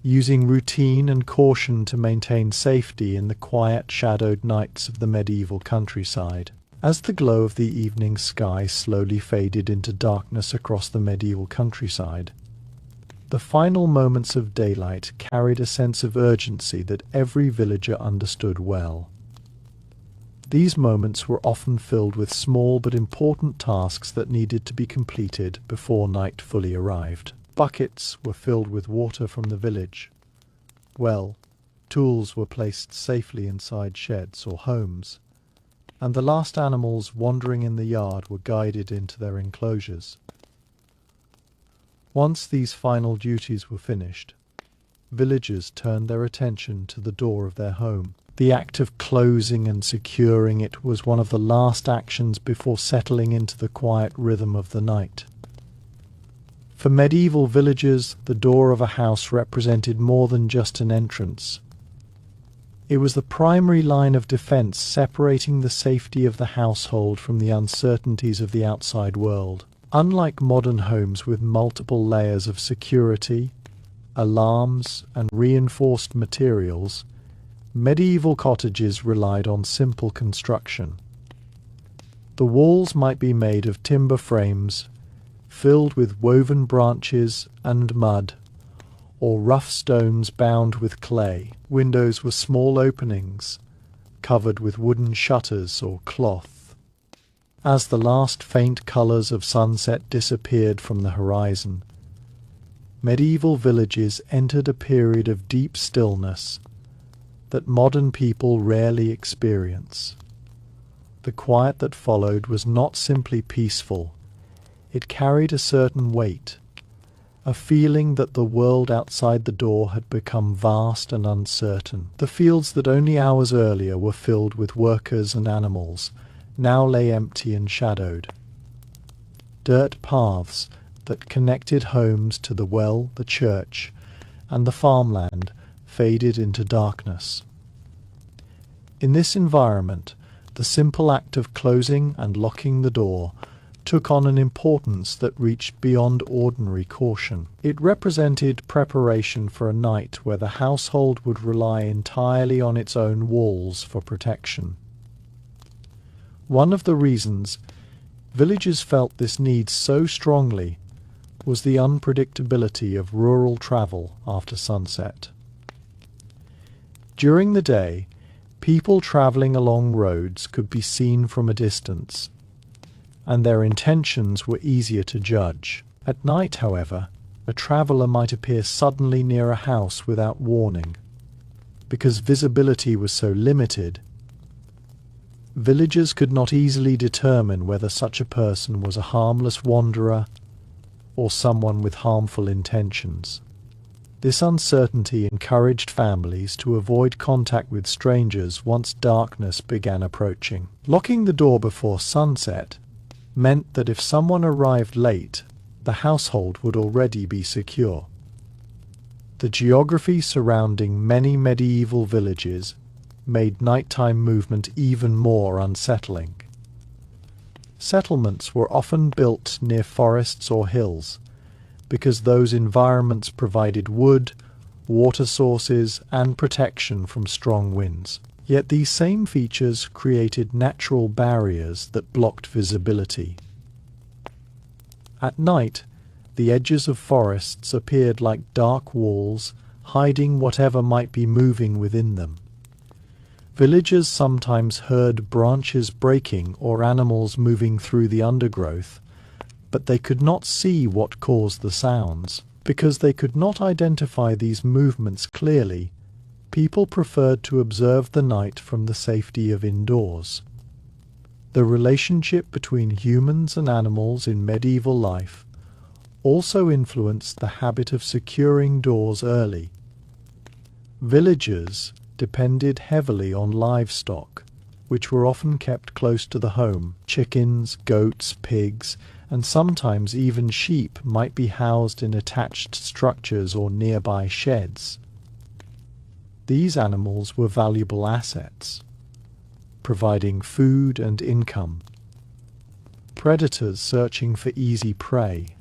using routine and caution to maintain safety in the quiet, shadowed nights of the medieval countryside. As the glow of the evening sky slowly faded into darkness across the medieval countryside, the final moments of daylight carried a sense of urgency that every villager understood well. These moments were often filled with small but important tasks that needed to be completed before night fully arrived. Buckets were filled with water from the village. Tools were placed safely inside sheds or homes, and the last animals wandering in the yard were guided into their enclosures. Once these final duties were finished, villagers turned their attention to the door of their home. The act of closing and securing it was one of the last actions before settling into the quiet rhythm of the night. For medieval villagers, the door of a house represented more than just an entrance. It was the primary line of defense separating the safety of the household from the uncertainties of the outside world. Unlike modern homes with multiple layers of security, alarms, and reinforced materials, medieval cottages relied on simple construction. The walls might be made of timber frames, filled with woven branches and mud, or rough stones bound with clay. Windows were small openings, covered with wooden shutters or cloth. As the last faint colours of sunset disappeared from the horizon, medieval villages entered a period of deep stillness that modern people rarely experience. The quiet that followed was not simply peaceful. It carried a certain weight, a feeling that the world outside the door had become vast and uncertain. The fields that only hours earlier were filled with workers and animals now lay empty and shadowed. Dirt paths that connected homes to the well, the church, and the farmland faded into darkness. In this environment, the simple act of closing and locking the door took on an importance that reached beyond ordinary caution. It represented preparation for a night where the household would rely entirely on its own walls for protection. One of the reasons villagers felt this need so strongly was the unpredictability of rural travel after sunset. During the day, people travelling along roads could be seen from a distance, and their intentions were easier to judge. At night, however, a traveller might appear suddenly near a house without warning. Because visibility was so limited, villagers could not easily determine whether such a person was a harmless wanderer or someone with harmful intentions. This uncertainty encouraged families to avoid contact with strangers once darkness began approaching. Locking the door before sunset meant that if someone arrived late, the household would already be secure. The geography surrounding many medieval villages made nighttime movement even more unsettling. Settlements were often built near forests or hills, because those environments provided wood, water sources, and protection from strong winds. Yet these same features created natural barriers that blocked visibility. At night, The edges of forests appeared like dark walls, hiding whatever might be moving within them. Villagers sometimes heard branches breaking or animals moving through the undergrowth, but they could not see what caused the sounds. Because they could not identify these movements clearly, people preferred to observe the night from the safety of indoors. The relationship between humans and animals in medieval life also influenced the habit of securing doors early. Villagers depended heavily on livestock, which were often kept close to the home. Chickens, goats, pigs, and sometimes even sheep might be housed in attached structures or nearby sheds. These animals were valuable assets, providing food and income. Predators searching for easy prey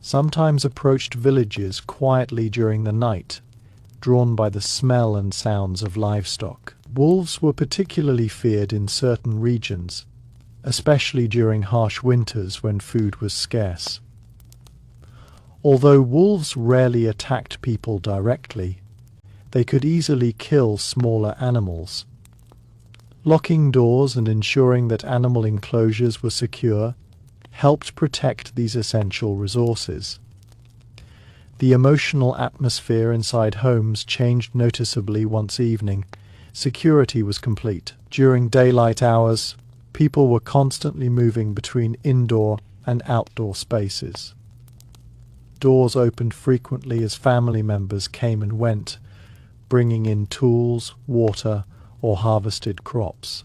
sometimes approached villages quietly during the night, drawn by the smell and sounds of livestock. Wolves were particularly feared in certain regions, especially during harsh winters when food was scarce. Although wolves rarely attacked people directly, they could easily kill smaller animals. Locking doors and ensuring that animal enclosures were secure helped protect these essential resources. The emotional atmosphere inside homes changed noticeably once evening. Security was complete. During daylight hours, people were constantly moving between indoor and outdoor spaces. Doors opened frequently as family members came and went, bringing in tools, water, or harvested crops.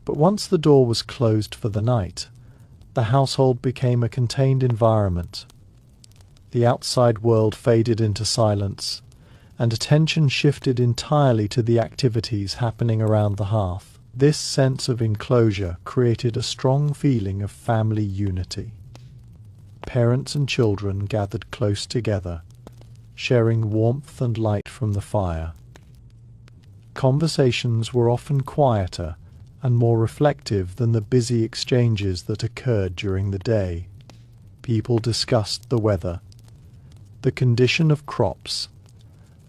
But once the door was closed for the night, the household became a contained environment. The outside world faded into silence, and attention shifted entirely to the activities happening around the hearth. This sense of enclosure created a strong feeling of family unity. Parents and children gathered close together, sharing warmth and light from the fire. Conversations were often quieter and more reflective than the busy exchanges that occurred during the day. People discussed the weather, the condition of crops,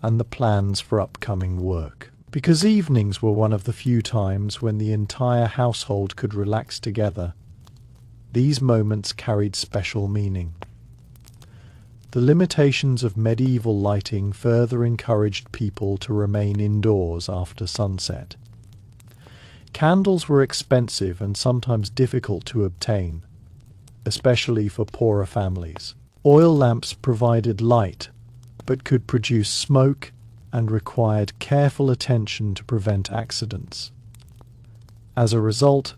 and the plans for upcoming work. Because evenings were one of the few times when the entire household could relax together, these moments carried special meaning. The limitations of medieval lighting further encouraged people to remain indoors after sunset. Candles were expensive and sometimes difficult to obtain, especially for poorer families. Oil lamps provided light, but could produce smoke and required careful attention to prevent accidents. As a result,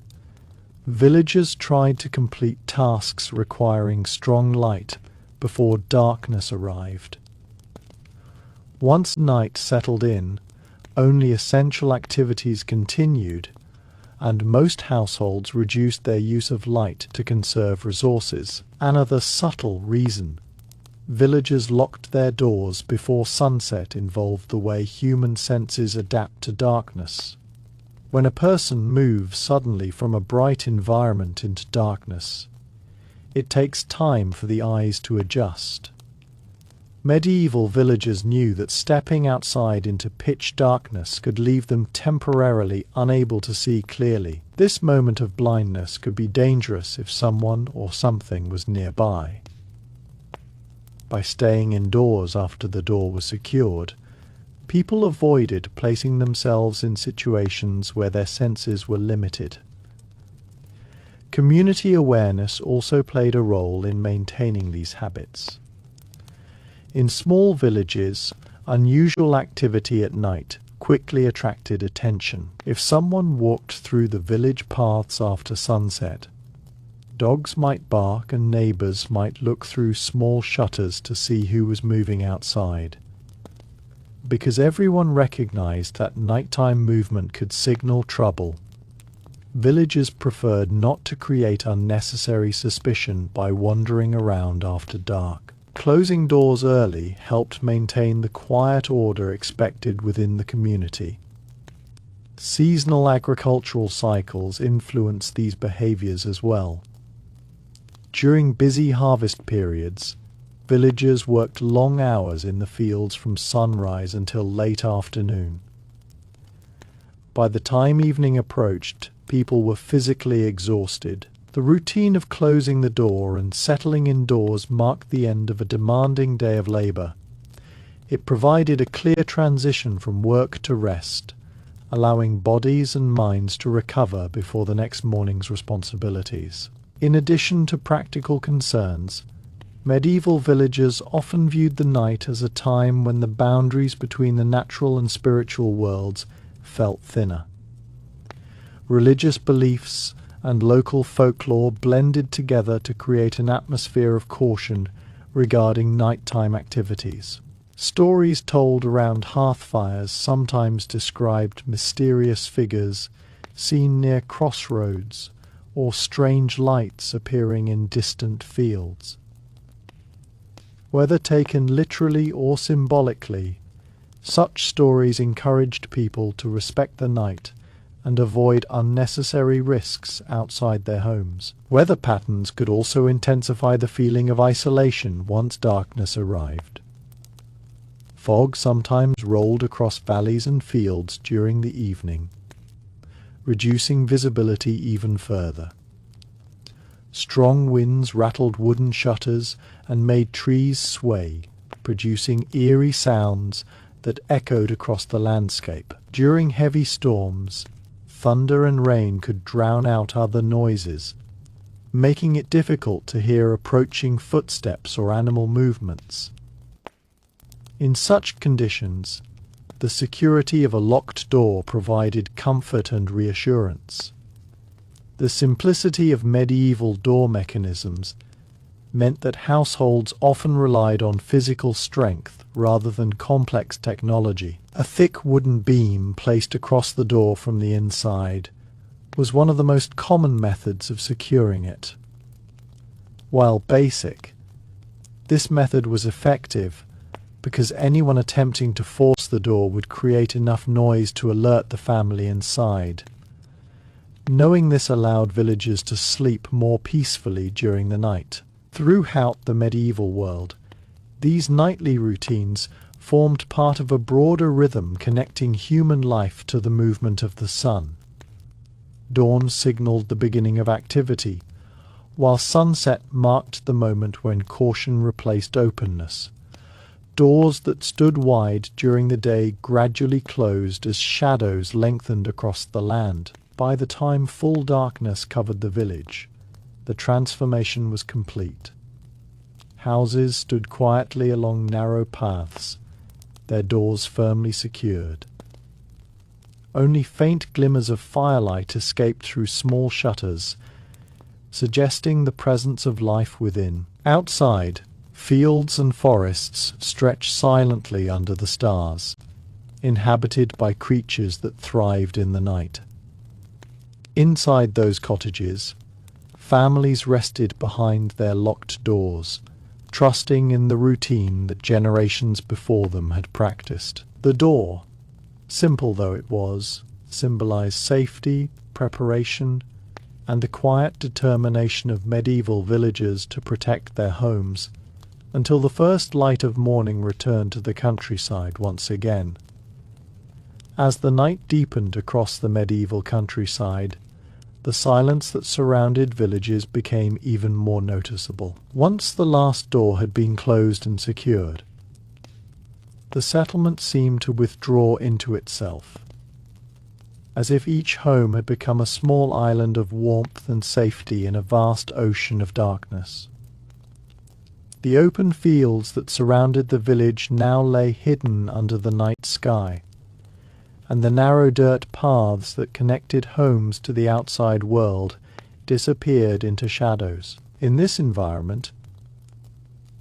villagers tried to complete tasks requiring strong light before darkness arrived. Once night settled in, only essential activities continued, and most households reduced their use of light to conserve resources. Another subtle reason villagers locked their doors before sunset involved the way human senses adapt to darkness. When a person moves suddenly from a bright environment into darkness, it takes time for the eyes to adjust. Medieval villagers knew that stepping outside into pitch darkness could leave them temporarily unable to see clearly. This moment of blindness could be dangerous if someone or something was nearby. By staying indoors after the door was secured, people avoided placing themselves in situations where their senses were limited. Community awareness also played a role in maintaining these habits. In small villages, unusual activity at night quickly attracted attention. If someone walked through the village paths after sunset, dogs might bark and neighbors might look through small shutters to see who was moving outside. Because everyone recognized that nighttime movement could signal trouble, villagers preferred not to create unnecessary suspicion by wandering around after dark. Closing doors early helped maintain the quiet order expected within the community. Seasonal agricultural cycles influenced these behaviors as well. During busy harvest periods, villagers worked long hours in the fields from sunrise until late afternoon. By the time evening approached, people were physically exhausted. The routine of closing the door and settling indoors marked the end of a demanding day of labor. It provided a clear transition from work to rest, allowing bodies and minds to recover before the next morning's responsibilities. In addition to practical concerns, medieval villagers often viewed the night as a time when the boundaries between the natural and spiritual worlds felt thinner. Religious beliefs and local folklore blended together to create an atmosphere of caution regarding nighttime activities. Stories told around hearth fires sometimes described mysterious figures seen near crossroads or strange lights appearing in distant fields. Whether taken literally or symbolically, such stories encouraged people to respect the night and avoid unnecessary risks outside their homes. Weather patterns could also intensify the feeling of isolation once darkness arrived. Fog sometimes rolled across valleys and fields during the evening, reducing visibility even further. Strong winds rattled wooden shutters and made trees sway, producing eerie sounds that echoed across the landscape. During heavy storms, thunder and rain could drown out other noises, making it difficult to hear approaching footsteps or animal movements. In such conditions, the security of a locked door provided comfort and reassurance. The simplicity of medieval door mechanisms meant that households often relied on physical strength rather than complex technology. A thick wooden beam placed across the door from the inside was one of the most common methods of securing it. While basic, this method was effective because anyone attempting to force the door would create enough noise to alert the family inside. Knowing this allowed villagers to sleep more peacefully during the night. Throughout the medieval world, these nightly routines formed part of a broader rhythm connecting human life to the movement of the sun. Dawn signaled the beginning of activity, while sunset marked the moment when caution replaced openness. Doors that stood wide during the day gradually closed as shadows lengthened across the land. By the time full darkness covered the village, the transformation was complete. Houses stood quietly along narrow paths, their doors firmly secured. Only faint glimmers of firelight escaped through small shutters, suggesting the presence of life within. Outside, fields and forests stretched silently under the stars, inhabited by creatures that thrived in the night. Inside those cottages, families rested behind their locked doors, trusting in the routine that generations before them had practiced. The door, simple though it was, symbolized safety, preparation, and the quiet determination of medieval villagers to protect their homes until the first light of morning returned to the countryside once again. As the night deepened across the medieval countryside, the silence that surrounded villages became even more noticeable. Once the last door had been closed and secured, the settlement seemed to withdraw into itself, as if each home had become a small island of warmth and safety in a vast ocean of darkness. The open fields that surrounded the village now lay hidden under the night sky, and the narrow dirt paths that connected homes to the outside world disappeared into shadows. In this environment,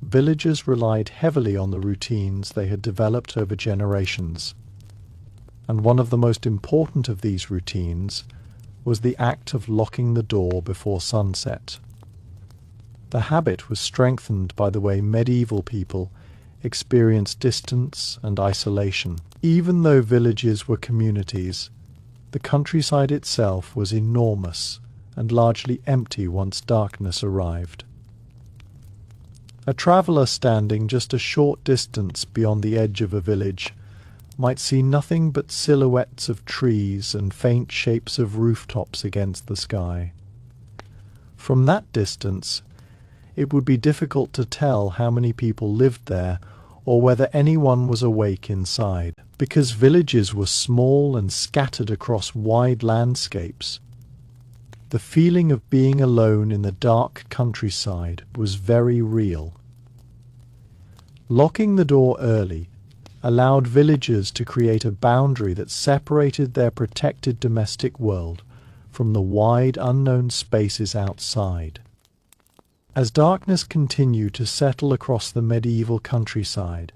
villagers relied heavily on the routines they had developed over generations, and one of the most important of these routines was the act of locking the door before sunset. The habit was strengthened by the way medieval people experienced distance and isolation. Even though villages were communities, the countryside itself was enormous and largely empty once darkness arrived. A traveller standing just a short distance beyond the edge of a village might see nothing but silhouettes of trees and faint shapes of rooftops against the sky. From that distance, it would be difficult to tell how many people lived there or whether anyone was awake inside. Because villages were small and scattered across wide landscapes, the feeling of being alone in the dark countryside was very real. Locking the door early allowed villagers to create a boundary that separated their protected domestic world from the wide unknown spaces outside. As darkness continued to settle across the medieval countryside,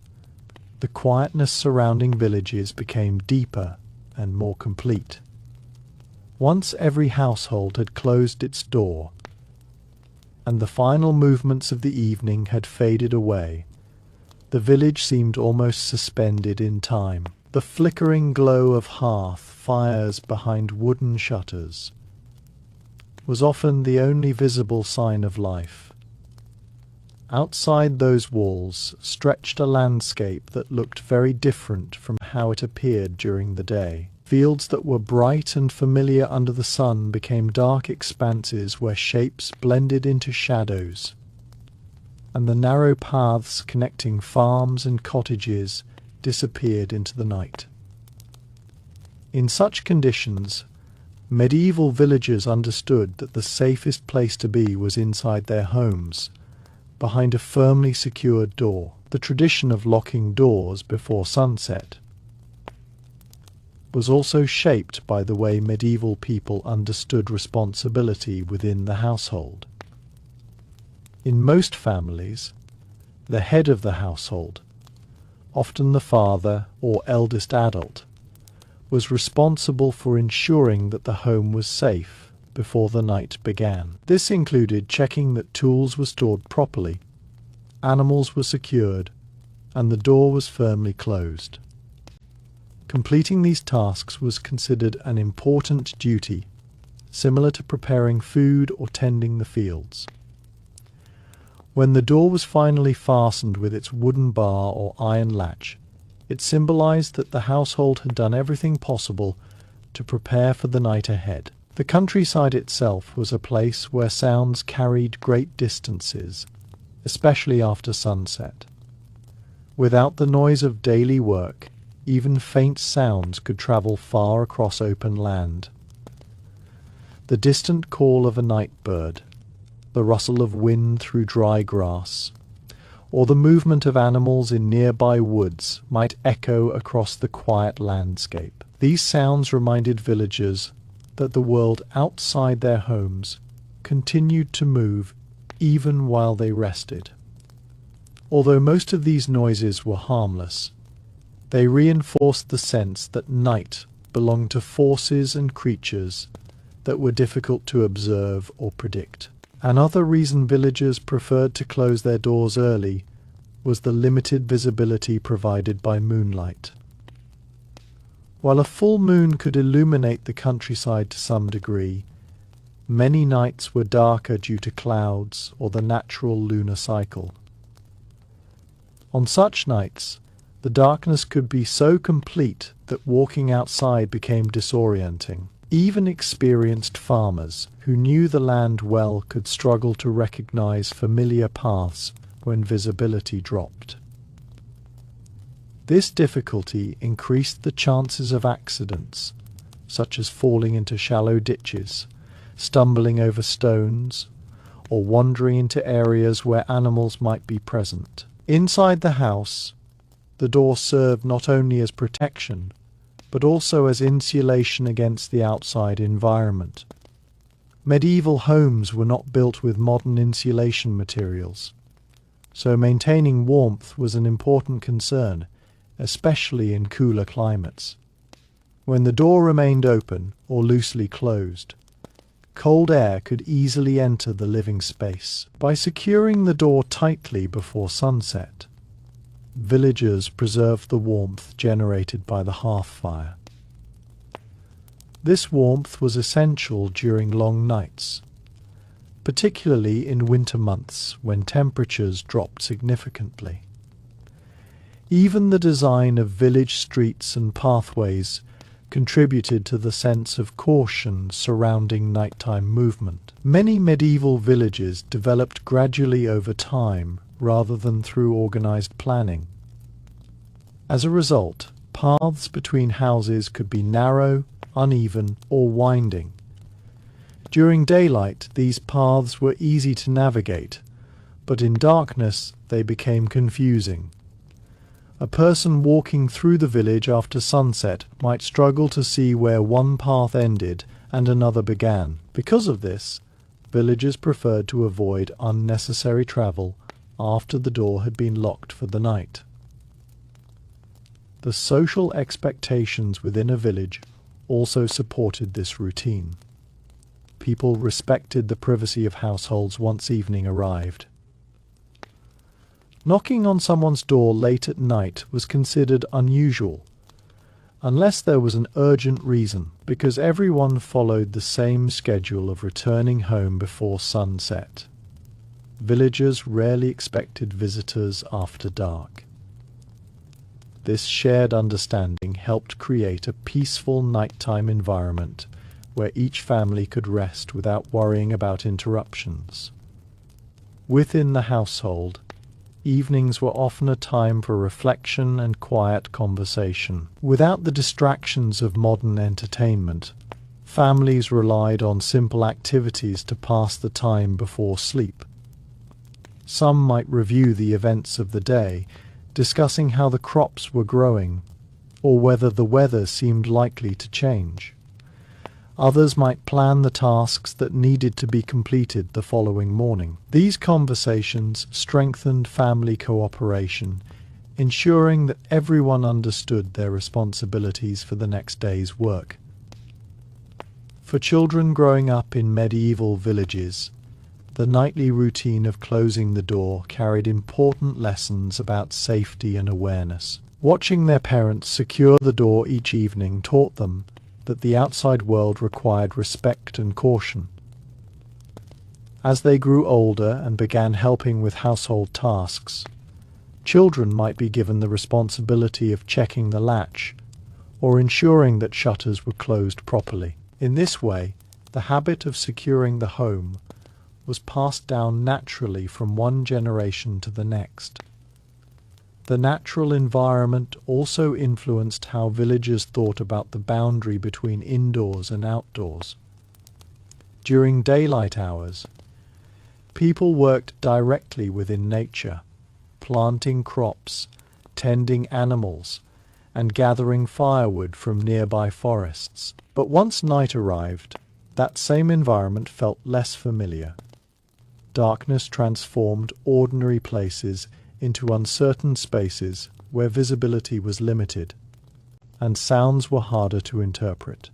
the quietness surrounding villages became deeper and more complete. Once every household had closed its door, and the final movements of the evening had faded away, the village seemed almost suspended in time. The flickering glow of hearth fires behind wooden shutters was often the only visible sign of life. Outside those walls stretched a landscape that looked very different from how it appeared during the day. Fields that were bright and familiar under the sun became dark expanses where shapes blended into shadows, and the narrow paths connecting farms and cottages disappeared into the night. In such conditions, medieval villagers understood that the safest place to be was inside their homes, behind a firmly secured door. The tradition of locking doors before sunset was also shaped by the way medieval people understood responsibility within the household. In most families, the head of the household, often the father or eldest adult, was responsible for ensuring that the home was safe before the night began. This included checking that tools were stored properly, animals were secured, and the door was firmly closed. Completing these tasks was considered an important duty, similar to preparing food or tending the fields. When the door was finally fastened with its wooden bar or iron latch, it symbolized that the household had done everything possible to prepare for the night ahead. The countryside itself was a place where sounds carried great distances, especially after sunset. Without the noise of daily work, even faint sounds could travel far across open land. The distant call of a night bird, the rustle of wind through dry grass, or the movement of animals in nearby woods might echo across the quiet landscape. These sounds reminded villagers that the world outside their homes continued to move even while they rested. Although most of these noises were harmless, they reinforced the sense that night belonged to forces and creatures that were difficult to observe or predict. Another reason villagers preferred to close their doors early was the limited visibility provided by moonlight. While a full moon could illuminate the countryside to some degree, many nights were darker due to clouds or the natural lunar cycle. On such nights, the darkness could be so complete that walking outside became disorienting. Even experienced farmers who knew the land well could struggle to recognize familiar paths when visibility dropped. This difficulty increased the chances of accidents, such as falling into shallow ditches, stumbling over stones, or wandering into areas where animals might be present. Inside the house, the door served not only as protection, but also as insulation against the outside environment. Medieval homes were not built with modern insulation materials, so maintaining warmth was an important concern, especially in cooler climates. When the door remained open or loosely closed, cold air could easily enter the living space. By securing the door tightly before sunset, villagers preserved the warmth generated by the hearth fire. This warmth was essential during long nights. particularly in winter months when temperatures dropped significantly. Even the design of village streets and pathways contributed to the sense of caution surrounding nighttime movement. Many medieval villages developed gradually over time rather than through organized planning. As a result, paths between houses could be narrow, uneven, or winding. During daylight, these paths were easy to navigate, but in darkness they became confusing. A person walking through the village after sunset might struggle to see where one path ended and another began. Because of this, villagers preferred to avoid unnecessary travel after the door had been locked for the night. The social expectations within a village also supported this routine. People respected the privacy of households once evening arrived. Knocking on someone's door late at night was considered unusual, unless there was an urgent reason, because everyone followed the same schedule of returning home before sunset. Villagers rarely expected visitors after dark. This shared understanding helped create a peaceful nighttime environment where each family could rest without worrying about interruptions. Within the household, evenings were often a time for reflection and quiet conversation. Without the distractions of modern entertainment, families relied on simple activities to pass the time before sleep. Some might review the events of the day, discussing how the crops were growing or whether the weather seemed likely to change. Others might plan the tasks that needed to be completed the following morning. These conversations strengthened family cooperation, ensuring that everyone understood their responsibilities for the next day's work. For children growing up in medieval villages, the nightly routine of closing the door carried important lessons about safety and awareness. Watching their parents secure the door each evening taught them that the outside world required respect and caution. As they grew older and began helping with household tasks, children might be given the responsibility of checking the latch or ensuring that shutters were closed properly. In this way, the habit of securing the home was passed down naturally from one generation to the next. The natural environment also influenced how villagers thought about the boundary between indoors and outdoors. During daylight hours, people worked directly within nature, planting crops, tending animals, and gathering firewood from nearby forests. But once night arrived, that same environment felt less familiar. Darkness transformed ordinary places into uncertain spaces where visibility was limited, and sounds were harder to interpret.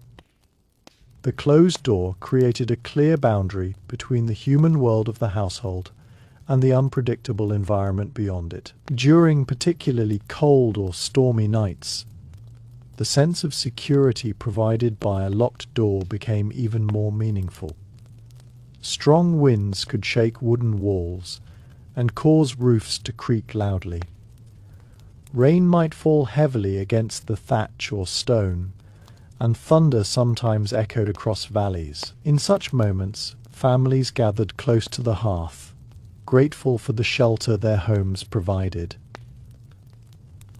The closed door created a clear boundary between the human world of the household and the unpredictable environment beyond it. During particularly cold or stormy nights, the sense of security provided by a locked door became even more meaningful. Strong winds could shake wooden walls and cause roofs to creak loudly. Rain might fall heavily against the thatch or stone, and thunder sometimes echoed across valleys. In such moments, families gathered close to the hearth, grateful for the shelter their homes provided.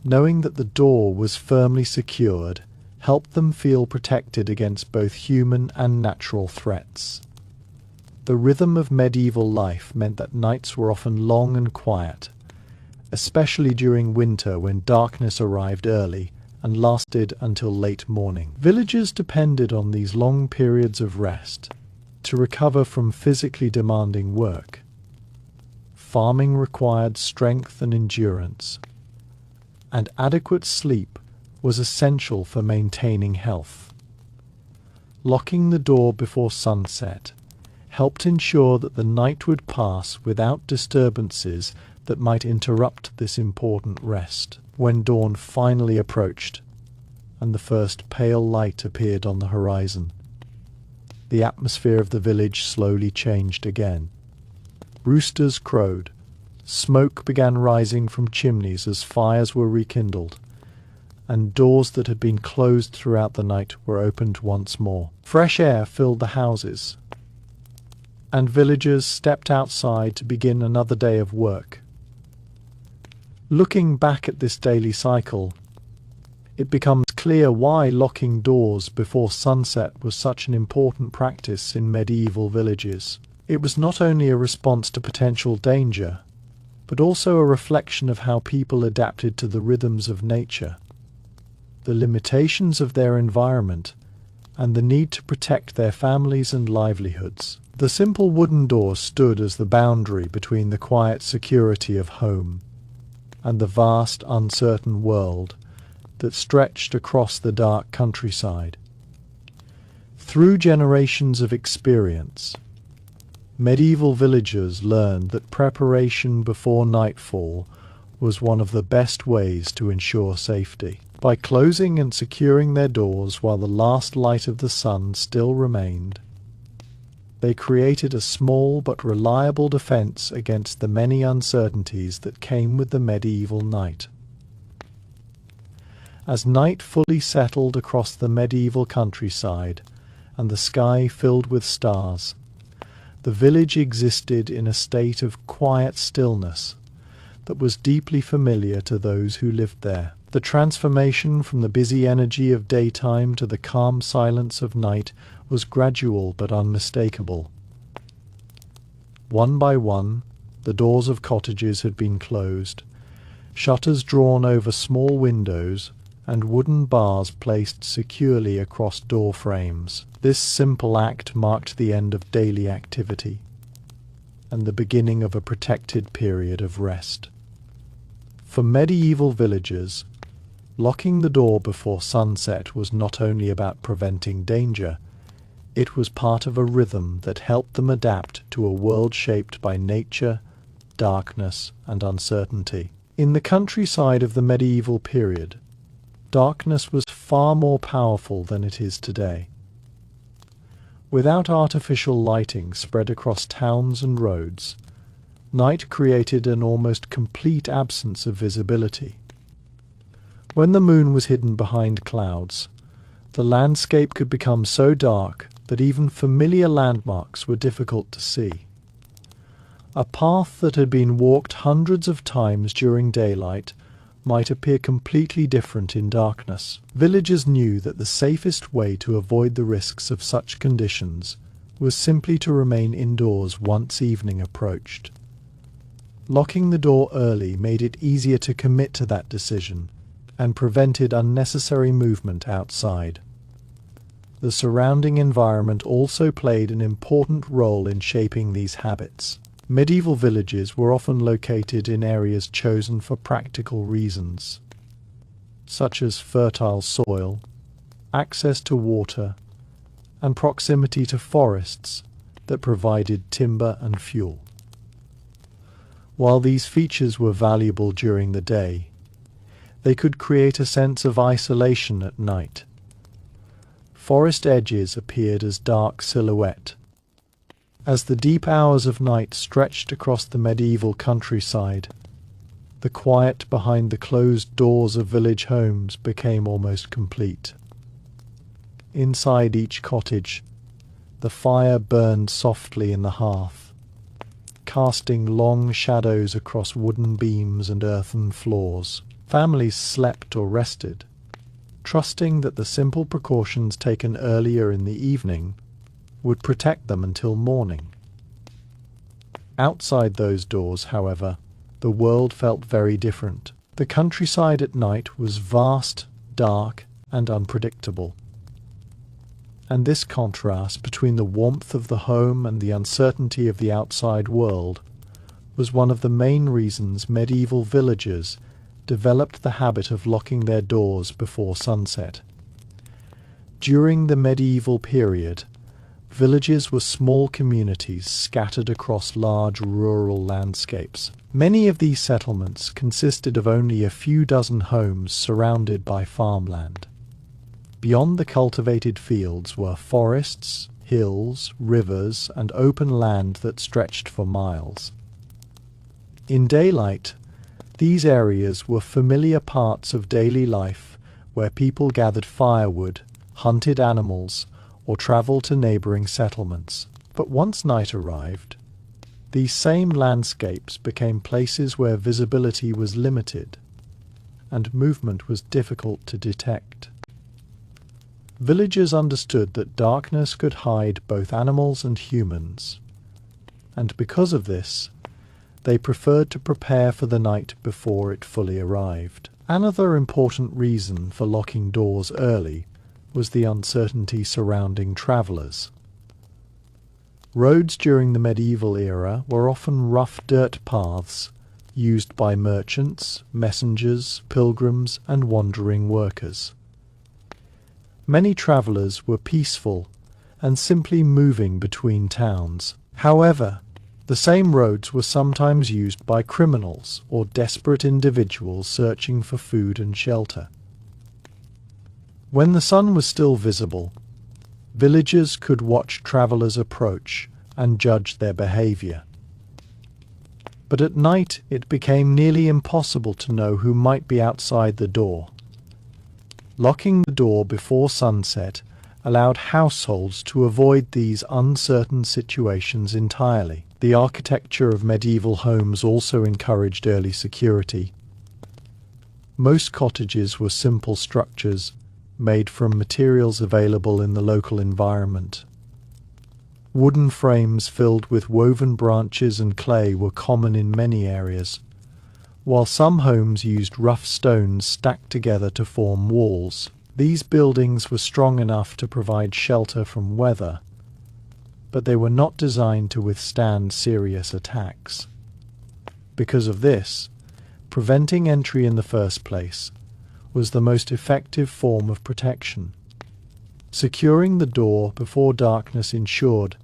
Knowing that the door was firmly secured helped them feel protected against both human and natural threats. The rhythm of medieval life meant that nights were often long and quiet, especially during winter when darkness arrived early and lasted until late morning. Villagers depended on these long periods of rest to recover from physically demanding work. Farming required strength and endurance, and adequate sleep was essential for maintaining health. Locking the door before sunset helped ensure that the night would pass without disturbances that might interrupt this important rest. When dawn finally approached and the first pale light appeared on the horizon, the atmosphere of the village slowly changed again. Roosters crowed. Smoke began rising from chimneys as fires were rekindled, and doors that had been closed throughout the night were opened once more. Fresh air filled the houses, and villagers stepped outside to begin another day of work. Looking back at this daily cycle, it becomes clear why locking doors before sunset was such an important practice in medieval villages. It was not only a response to potential danger, but also a reflection of how people adapted to the rhythms of nature, the limitations of their environment, and the need to protect their families and livelihoods. The simple wooden door stood as the boundary between the quiet security of home and the vast, uncertain world that stretched across the dark countryside. Through generations of experience, medieval villagers learned that preparation before nightfall was one of the best ways to ensure safety. By closing and securing their doors while the last light of the sun still remained, they created a small but reliable defense against the many uncertainties that came with the medieval night. As night fully settled across the medieval countryside and the sky filled with stars, the village existed in a state of quiet stillness that was deeply familiar to those who lived there. The transformation from the busy energy of daytime to the calm silence of night was gradual but unmistakable. One by one, the doors of cottages had been closed, shutters drawn over small windows, and wooden bars placed securely across door frames. This simple act marked the end of daily activity and the beginning of a protected period of rest. For medieval villagers, locking the door before sunset was not only about preventing danger, it was part of a rhythm that helped them adapt to a world shaped by nature, darkness, and uncertainty. In the countryside of the medieval period, darkness was far more powerful than it is today. Without artificial lighting spread across towns and roads, night created an almost complete absence of visibility. When the moon was hidden behind clouds, the landscape could become so dark that even familiar landmarks were difficult to see. A path that had been walked hundreds of times during daylight might appear completely different in darkness. Villagers knew that the safest way to avoid the risks of such conditions was simply to remain indoors once evening approached. Locking the door early made it easier to commit to that decision and prevented unnecessary movement outside. The surrounding environment also played an important role in shaping these habits. Medieval villages were often located in areas chosen for practical reasons, such as fertile soil, access to water, and proximity to forests that provided timber and fuel. While these features were valuable during the day, they could create a sense of isolation at night. Forest edges appeared as dark silhouette. As the deep hours of night stretched across the medieval countryside, the quiet behind the closed doors of village homes became almost complete. Inside each cottage, the fire burned softly in the hearth, casting long shadows across wooden beams and earthen floors. Families slept or rested, trusting that the simple precautions taken earlier in the evening would protect them until morning. Outside those doors, however, the world felt very different. The countryside at night was vast, dark, and unpredictable. And this contrast between the warmth of the home and the uncertainty of the outside world was one of the main reasons medieval villagers developed the habit of locking their doors before sunset. During the medieval period, villages were small communities scattered across large rural landscapes. Many of these settlements consisted of only a few dozen homes surrounded by farmland. Beyond the cultivated fields were forests, hills, rivers, and open land that stretched for miles. In daylight, these areas were familiar parts of daily life where people gathered firewood, hunted animals, or traveled to neighboring settlements. But once night arrived, these same landscapes became places where visibility was limited and movement was difficult to detect. Villagers understood that darkness could hide both animals and humans, and because of this, they preferred to prepare for the night before it fully arrived. Another important reason for locking doors early was the uncertainty surrounding travellers. Roads during the medieval era were often rough dirt paths used by merchants, messengers, pilgrims, and wandering workers. Many travellers were peaceful and simply moving between towns. However, the same roads were sometimes used by criminals or desperate individuals searching for food and shelter. When the sun was still visible, villagers could watch travellers approach and judge their behaviour. But at night it became nearly impossible to know who might be outside the door. Locking the door before sunset allowed households to avoid these uncertain situations entirely. The architecture of medieval homes also encouraged early security. Most cottages were simple structures made from materials available in the local environment. Wooden frames filled with woven branches and clay were common in many areas, while some homes used rough stones stacked together to form walls. These buildings were strong enough to provide shelter from weather, but they were not designed to withstand serious attacks. Because of this, preventing entry in the first place was the most effective form of protection. Securing the door before darkness ensured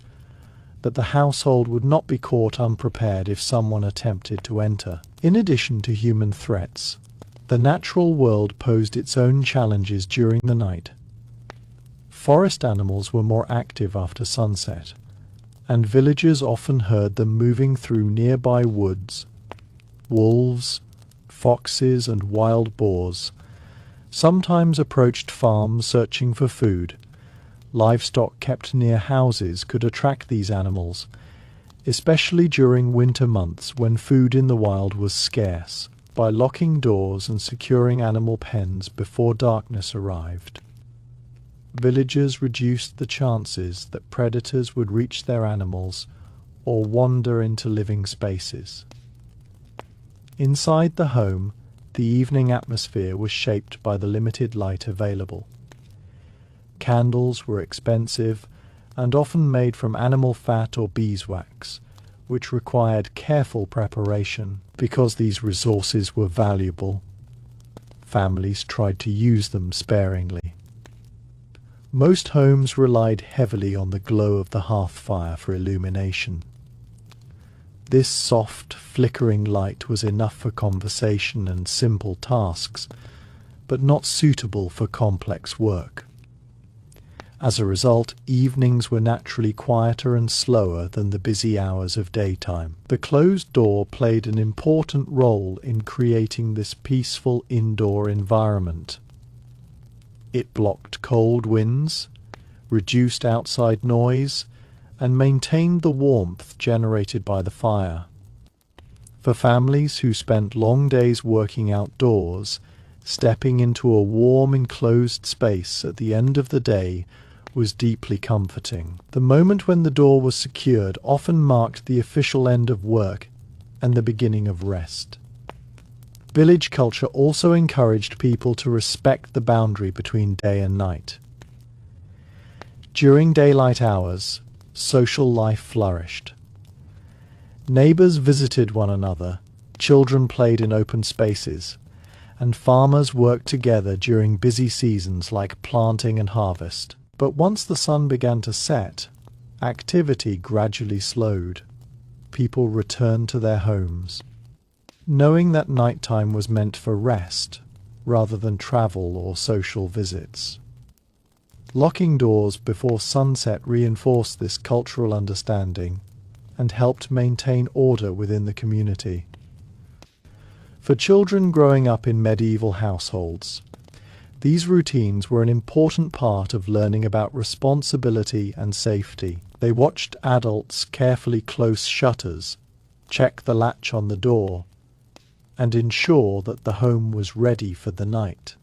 that the household would not be caught unprepared if someone attempted to enter. In addition to human threats, the natural world posed its own challenges during the night. Forest animals were more active after sunset, and villagers often heard them moving through nearby woods. Wolves, foxes, and wild boars sometimes approached farms searching for food. Livestock kept near houses could attract these animals, especially during winter months when food in the wild was scarce. By locking doors and securing animal pens before darkness arrived, villagers reduced the chances that predators would reach their animals or wander into living spaces. Inside the home, the evening atmosphere was shaped by the limited light available. Candles were expensive and often made from animal fat or beeswax, which required careful preparation. Because these resources were valuable, families tried to use them sparingly. Most homes relied heavily on the glow of the hearth fire for illumination. This soft, flickering light was enough for conversation and simple tasks, but not suitable for complex work. As a result, evenings were naturally quieter and slower than the busy hours of daytime. The closed door played an important role in creating this peaceful indoor environment. It blocked cold winds, reduced outside noise, and maintained the warmth generated by the fire. For families who spent long days working outdoors, stepping into a warm enclosed space at the end of the day was deeply comforting. The moment when the door was secured often marked the official end of work and the beginning of rest. Village culture also encouraged people to respect the boundary between day and night. During daylight hours, social life flourished. Neighbors visited one another, children played in open spaces, and farmers worked together during busy seasons like planting and harvest. But once the sun began to set, activity gradually slowed. People returned to their homes, knowing that nighttime was meant for rest rather than travel or social visits. Locking doors before sunset reinforced this cultural understanding and helped maintain order within the community. For children growing up in medieval households, these routines were an important part of learning about responsibility and safety. They watched adults carefully close shutters, check the latch on the door, and ensure that the home was ready for the night.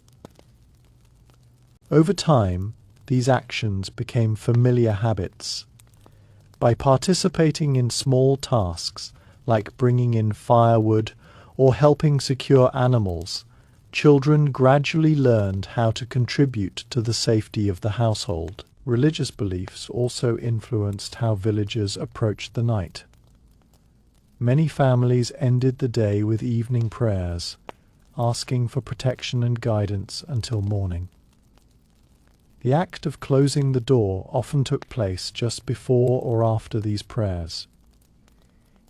Over time, these actions became familiar habits. By participating in small tasks like bringing in firewood or helping secure animals, children gradually learned how to contribute to the safety of the household. Religious beliefs also influenced how villagers approached the night. Many families ended the day with evening prayers, asking for protection and guidance until morning. The act of closing the door often took place just before or after these prayers.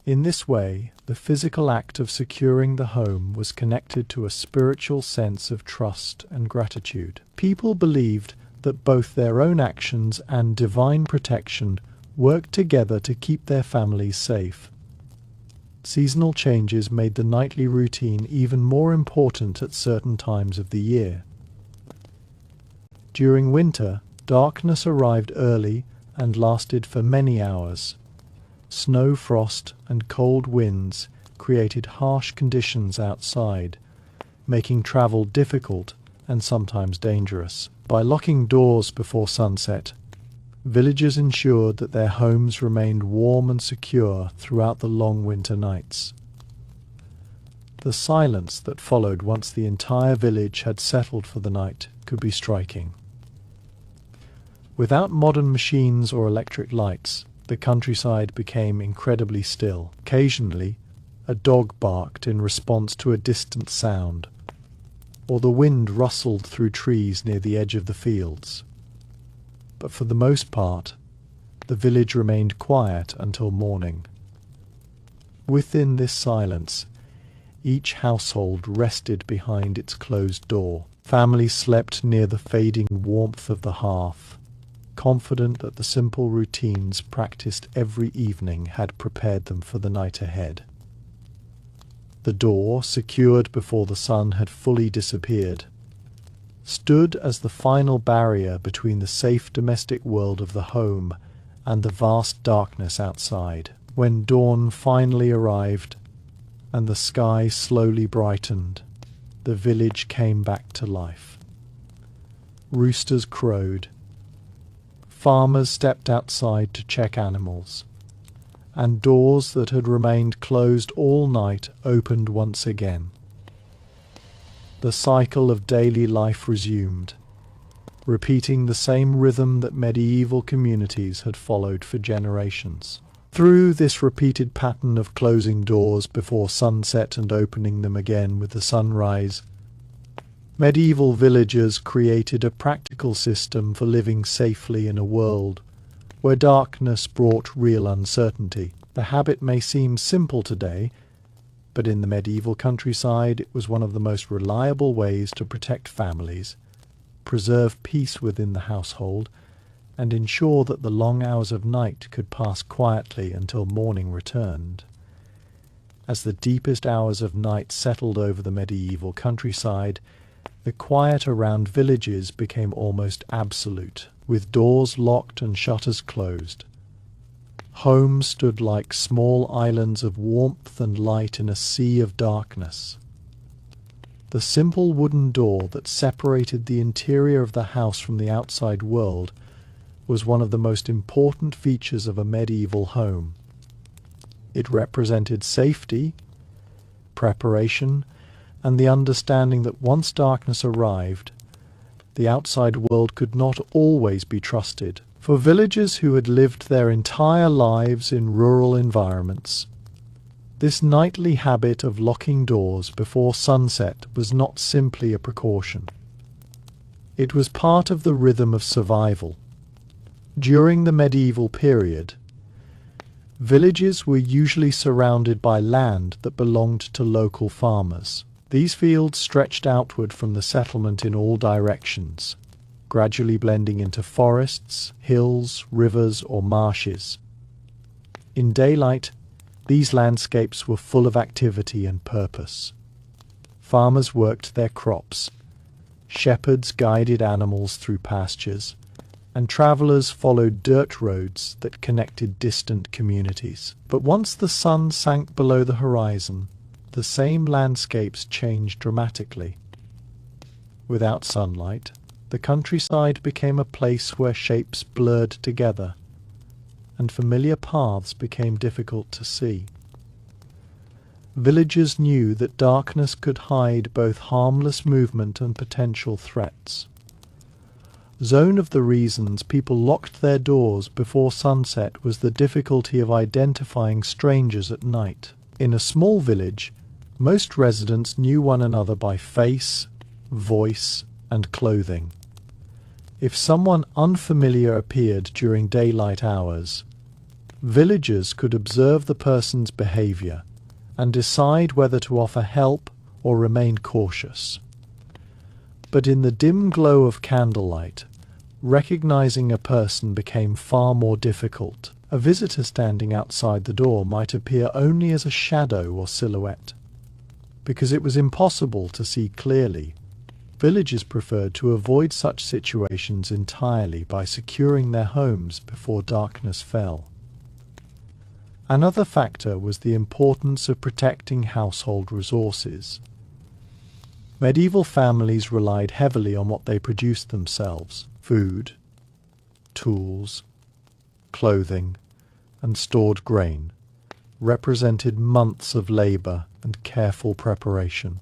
In this way, the physical act of securing the home was connected to a spiritual sense of trust and gratitude. People believed that both their own actions and divine protection worked together to keep their families safe. Seasonal changes made the nightly routine even more important at certain times of the year. During winter, darkness arrived early and lasted for many hours. Snow, frost, and cold winds created harsh conditions outside, making travel difficult and sometimes dangerous. By locking doors before sunset, villagers ensured that their homes remained warm and secure throughout the long winter nights. The silence that followed once the entire village had settled for the night could be striking. Without modern machines or electric lights, the countryside became incredibly still. Occasionally, a dog barked in response to a distant sound, or the wind rustled through trees near the edge of the fields. But for the most part, the village remained quiet until morning. Within this silence, each household rested behind its closed door. Families slept near the fading warmth of the hearth, confident that the simple routines practiced every evening had prepared them for the night ahead. The door, secured before the sun had fully disappeared, stood as the final barrier between the safe domestic world of the home and the vast darkness outside. When dawn finally arrived and the sky slowly brightened, the village came back to life. Roosters crowed, farmers stepped outside to check animals, and doors that had remained closed all night opened once again. The cycle of daily life resumed, repeating the same rhythm that medieval communities had followed for generations. Through this repeated pattern of closing doors before sunset and opening them again with the sunrise, medieval villagers created a practical system for living safely in a world where darkness brought real uncertainty. The habit may seem simple today, but in the medieval countryside it was one of the most reliable ways to protect families, preserve peace within the household, and ensure that the long hours of night could pass quietly until morning returned. As the deepest hours of night settled over the medieval countryside, the quiet around villages became almost absolute, with doors locked and shutters closed. Homes stood like small islands of warmth and light in a sea of darkness. The simple wooden door that separated the interior of the house from the outside world was one of the most important features of a medieval home. It represented safety, preparation, and the understanding that once darkness arrived, the outside world could not always be trusted. For villagers who had lived their entire lives in rural environments, this nightly habit of locking doors before sunset was not simply a precaution. It was part of the rhythm of survival. During the medieval period, villages were usually surrounded by land that belonged to local farmers. These fields stretched outward from the settlement in all directions, gradually blending into forests, hills, rivers, or marshes. In daylight, these landscapes were full of activity and purpose. Farmers worked their crops, shepherds guided animals through pastures, and travelers followed dirt roads that connected distant communities. But once the sun sank below the horizon, the same landscapes changed dramatically. Without sunlight, the countryside became a place where shapes blurred together, and familiar paths became difficult to see. Villagers knew that darkness could hide both harmless movement and potential threats. Zone of the reasons people locked their doors before sunset was the difficulty of identifying strangers at night. In a small village, most residents knew one another by face, voice, and clothing. If someone unfamiliar appeared during daylight hours, villagers could observe the person's behavior and decide whether to offer help or remain cautious. But in the dim glow of candlelight, recognizing a person became far more difficult. A visitor standing outside the door might appear only as a shadow or silhouette. Because it was impossible to see clearly, villagers preferred to avoid such situations entirely by securing their homes before darkness fell. Another factor was the importance of protecting household resources. Medieval families relied heavily on what they produced themselves: food, tools, clothing, and stored grain represented months of labor and careful preparation.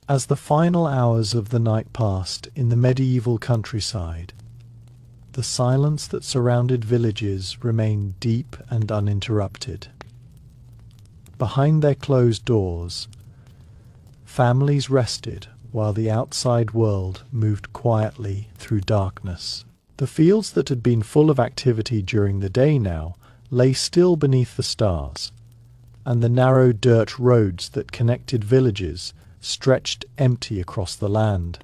As the final hours of the night passed in the medieval countryside, the silence that surrounded villages remained deep and uninterrupted. Behind their closed doors, families rested while the outside world moved quietly through darkness. The fields that had been full of activity during the day now lay still beneath the stars, and the narrow dirt roads that connected villages stretched empty across the land.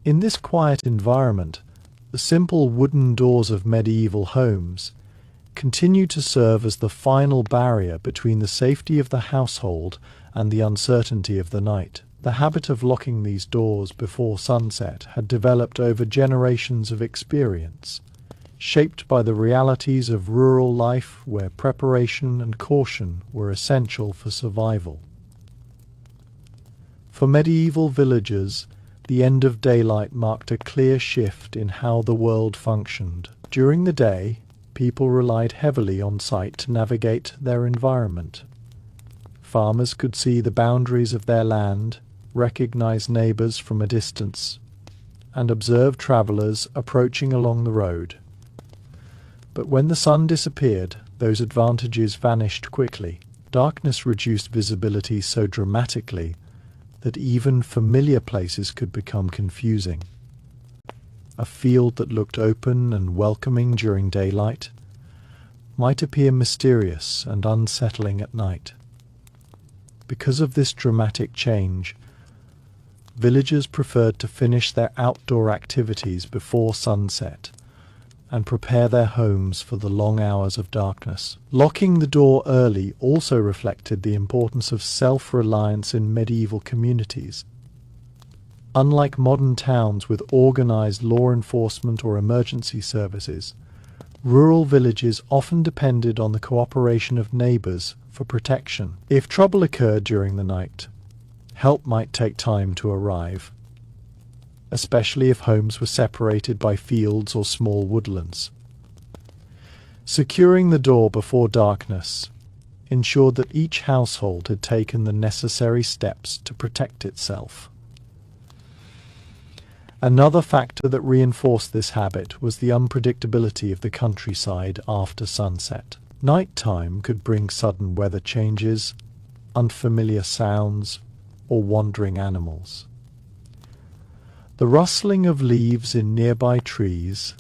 In this quiet environment, the simple wooden doors of medieval homes continued to serve as the final barrier between the safety of the household and the uncertainty of the night. The habit of locking these doors before sunset had developed over generations of experience, shaped by the realities of rural life where preparation and caution were essential for survival. For medieval villagers, the end of daylight marked a clear shift in how the world functioned. During the day, people relied heavily on sight to navigate their environment. Farmers could see the boundaries of their land, recognize neighbors from a distance, and observe travelers approaching along the road. But when the sun disappeared, those advantages vanished quickly. Darkness reduced visibility so dramatically that even familiar places could become confusing. A field that looked open and welcoming during daylight might appear mysterious and unsettling at night. Because of this dramatic change, villagers preferred to finish their outdoor activities before sunset and prepare their homes for the long hours of darkness. Locking the door early also reflected the importance of self-reliance in medieval communities. Unlike modern towns with organized law enforcement or emergency services, rural villages often depended on the cooperation of neighbors for protection. If trouble occurred during the night, help might take time to arrive, especially if homes were separated by fields or small woodlands. Securing the door before darkness ensured that each household had taken the necessary steps to protect itself. Another factor that reinforced this habit was the unpredictability of the countryside after sunset. Nighttime could bring sudden weather changes, unfamiliar sounds, or wandering animals. The rustling of leaves in nearby trees,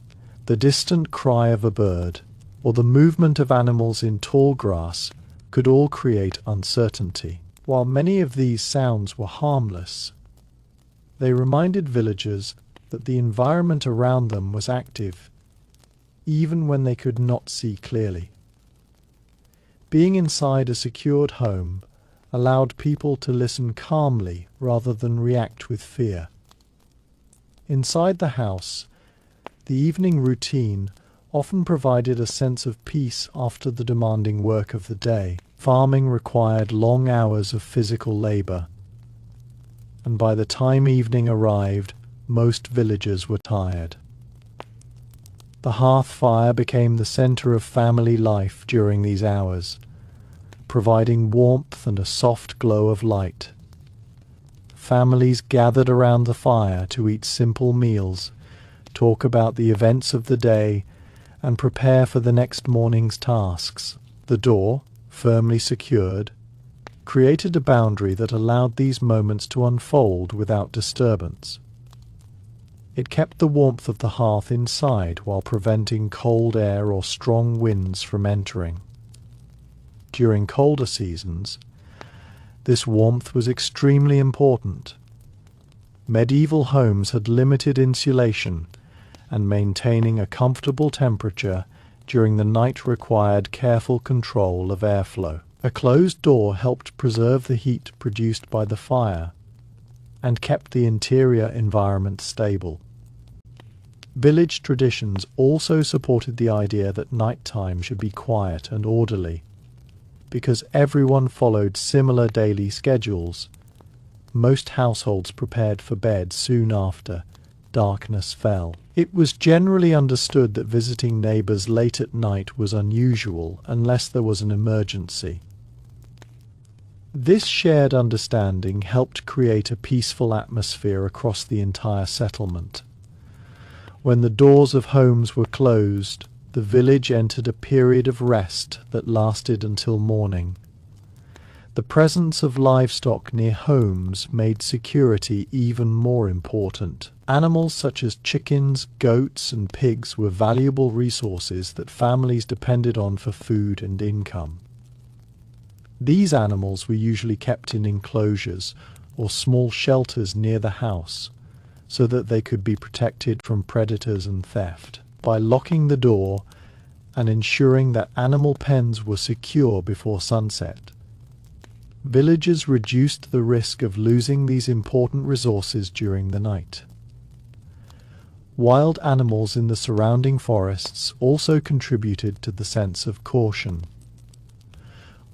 the distant cry of a bird, or the movement of animals in tall grass could all create uncertainty. While many of these sounds were harmless, they reminded villagers that the environment around them was active, even when they could not see clearly. Being inside a secured home allowed people to listen calmly rather than react with fear. Inside the house, the evening routine often provided a sense of peace after the demanding work of the day. Farming required long hours of physical labor, and by the time evening arrived, most villagers were tired. The hearth fire became the center of family life during these hours, providing warmth and a soft glow of light. Families gathered around the fire to eat simple meals, talk about the events of the day, and prepare for the next morning's tasks. The door, firmly secured, created a boundary that allowed these moments to unfold without disturbance. It kept the warmth of the hearth inside while preventing cold air or strong winds from entering. During colder seasons, this warmth was extremely important. Medieval homes had limited insulation, and maintaining a comfortable temperature during the night required careful control of airflow. A closed door helped preserve the heat produced by the fire and kept the interior environment stable. Village traditions also supported the idea that nighttime should be quiet and orderly. Because everyone followed similar daily schedules, most households prepared for bed soon after darkness fell. It was generally understood that visiting neighbors late at night was unusual unless there was an emergency. This shared understanding helped create a peaceful atmosphere across the entire settlement. When the doors of homes were closed, the village entered a period of rest that lasted until morning. The presence of livestock near homes made security even more important. Animals such as chickens, goats, and pigs were valuable resources that families depended on for food and income. These animals were usually kept in enclosures or small shelters near the house, so that they could be protected from predators and theft. By locking the door and ensuring that animal pens were secure before sunset, villagers reduced the risk of losing these important resources during the night. Wild animals in the surrounding forests also contributed to the sense of caution.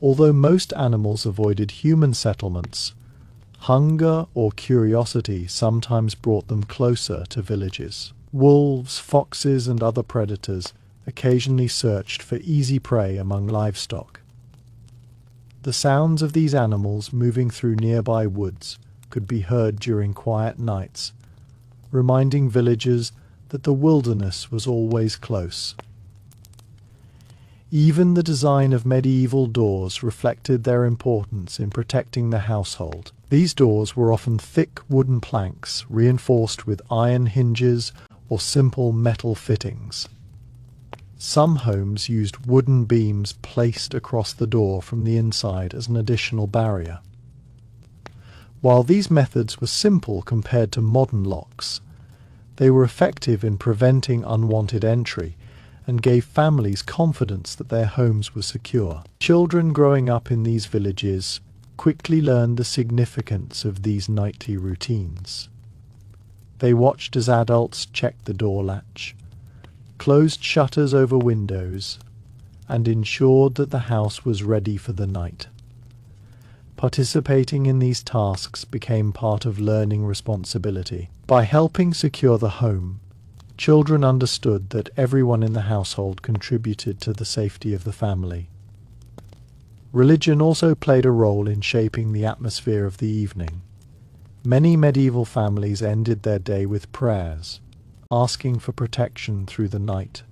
Although most animals avoided human settlements, hunger or curiosity sometimes brought them closer to villages. Wolves, foxes, and other predators occasionally searched for easy prey among livestock. The sounds of these animals moving through nearby woods could be heard during quiet nights, reminding villagers that the wilderness was always close. Even the design of medieval doors reflected their importance in protecting the household. These doors were often thick wooden planks reinforced with iron hinges or simple metal fittings. Some homes used wooden beams placed across the door from the inside as an additional barrier. While these methods were simple compared to modern locks, they were effective in preventing unwanted entry and gave families confidence that their homes were secure. Children growing up in these villages quickly learned the significance of these nightly routines. They watched as adults checked the door latch, closed shutters over windows, and ensured that the house was ready for the night. Participating in these tasks became part of learning responsibility. By helping secure the home, children understood that everyone in the household contributed to the safety of the family. Religion also played a role in shaping the atmosphere of the evening. Many medieval families ended their day with prayers, asking for protection through the night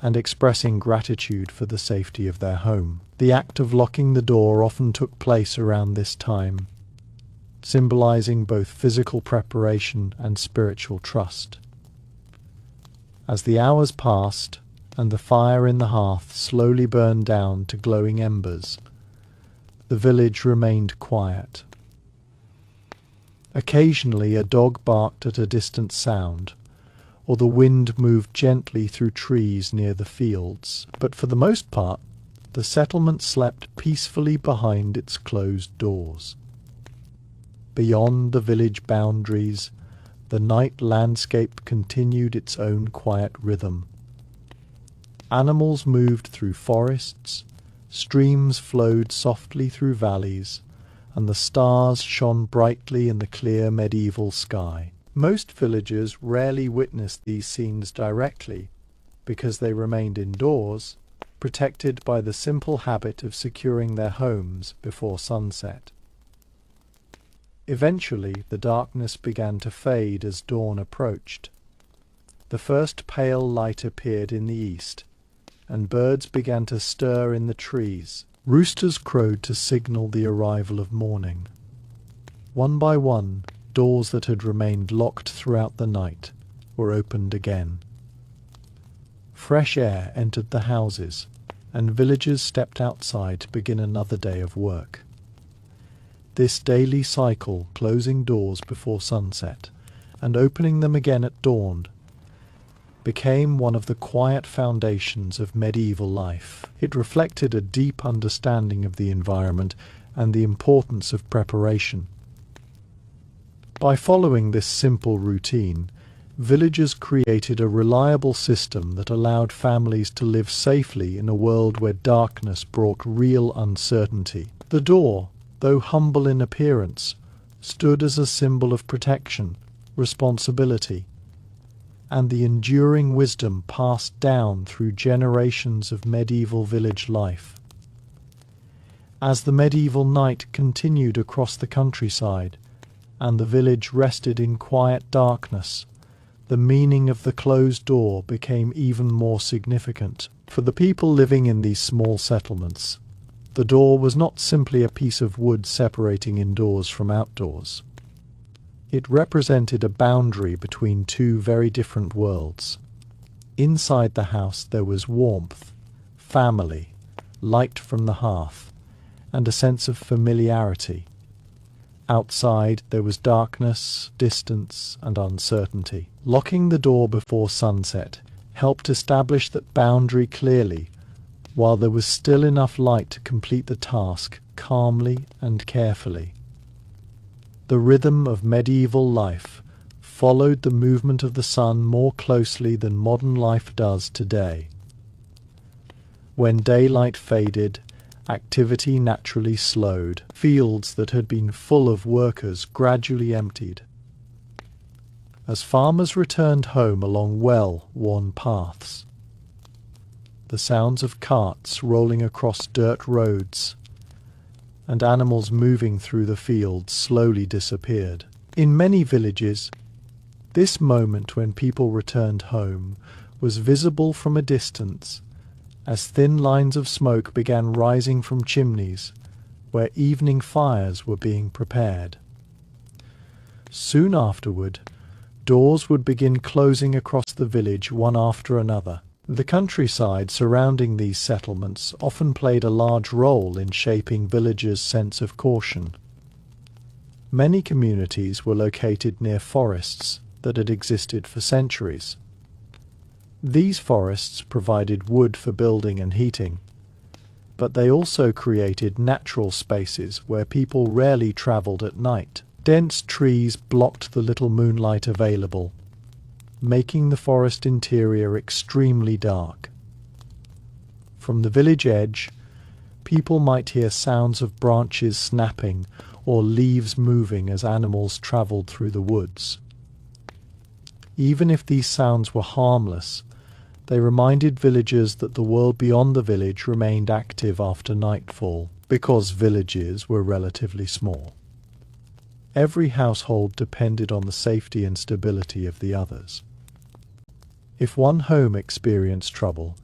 and expressing gratitude for the safety of their home. The act of locking the door often took place around this time, symbolizing both physical preparation and spiritual trust. As the hours passed and the fire in the hearth slowly burned down to glowing embers, the village remained quiet. Occasionally a dog barked at a distant sound, or the wind moved gently through trees near the fields, but for the most part, the settlement slept peacefully behind its closed doors. Beyond the village boundaries, the night landscape continued its own quiet rhythm. Animals moved through forests, streams flowed softly through valleys, and the stars shone brightly in the clear medieval sky. Most villagers rarely witnessed these scenes directly, because they remained indoors, protected by the simple habit of securing their homes before sunset. Eventually, the darkness began to fade as dawn approached. The first pale light appeared in the east, and birds began to stir in the trees. Roosters crowed to signal the arrival of morning. One by one, doors that had remained locked throughout the night were opened again. Fresh air entered the houses, and villagers stepped outside to begin another day of work. This daily cycle, closing doors before sunset and opening them again at dawn, became one of the quiet foundations of medieval life. It reflected a deep understanding of the environment and the importance of preparation. By following this simple routine, villagers created a reliable system that allowed families to live safely in a world where darkness brought real uncertainty. The door, though humble in appearance, stood as a symbol of protection, responsibility, and the enduring wisdom passed down through generations of medieval village life. As the medieval night continued across the countryside, and the village rested in quiet darkness, the meaning of the closed door became even more significant. For the people living in these small settlements, the door was not simply a piece of wood separating indoors from outdoors. It represented a boundary between two very different worlds. Inside the house there was warmth, family, light from the hearth, and a sense of familiarity. Outside there was darkness, distance, and uncertainty. Locking the door before sunset helped establish that boundary clearly, while there was still enough light to complete the task calmly and carefully. The rhythm of medieval life followed the movement of the sun more closely than modern life does today. When daylight faded, activity naturally slowed. Fields that had been full of workers gradually emptied. As farmers returned home along well-worn paths, the sounds of carts rolling across dirt roads and animals moving through the fields slowly disappeared. In many villages, this moment when people returned home was visible from a distance, as thin lines of smoke began rising from chimneys where evening fires were being prepared. Soon afterward, doors would begin closing across the village one after another. The countryside surrounding these settlements often played a large role in shaping villagers' sense of caution. Many communities were located near forests that had existed for centuries. These forests provided wood for building and heating, but they also created natural spaces where people rarely travelled at night. Dense trees blocked the little moonlight available, making the forest interior extremely dark. From the village edge, people might hear sounds of branches snapping or leaves moving as animals travelled through the woods. Even if these sounds were harmless, they reminded villagers that the world beyond the village remained active after nightfall, because villages were relatively small. Every household depended on the safety and stability of the others. If one home experienced trouble,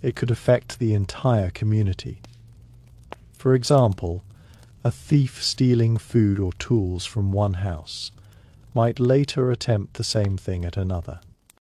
it could affect the entire community. For example, a thief stealing food or tools from one house might later attempt the same thing at another.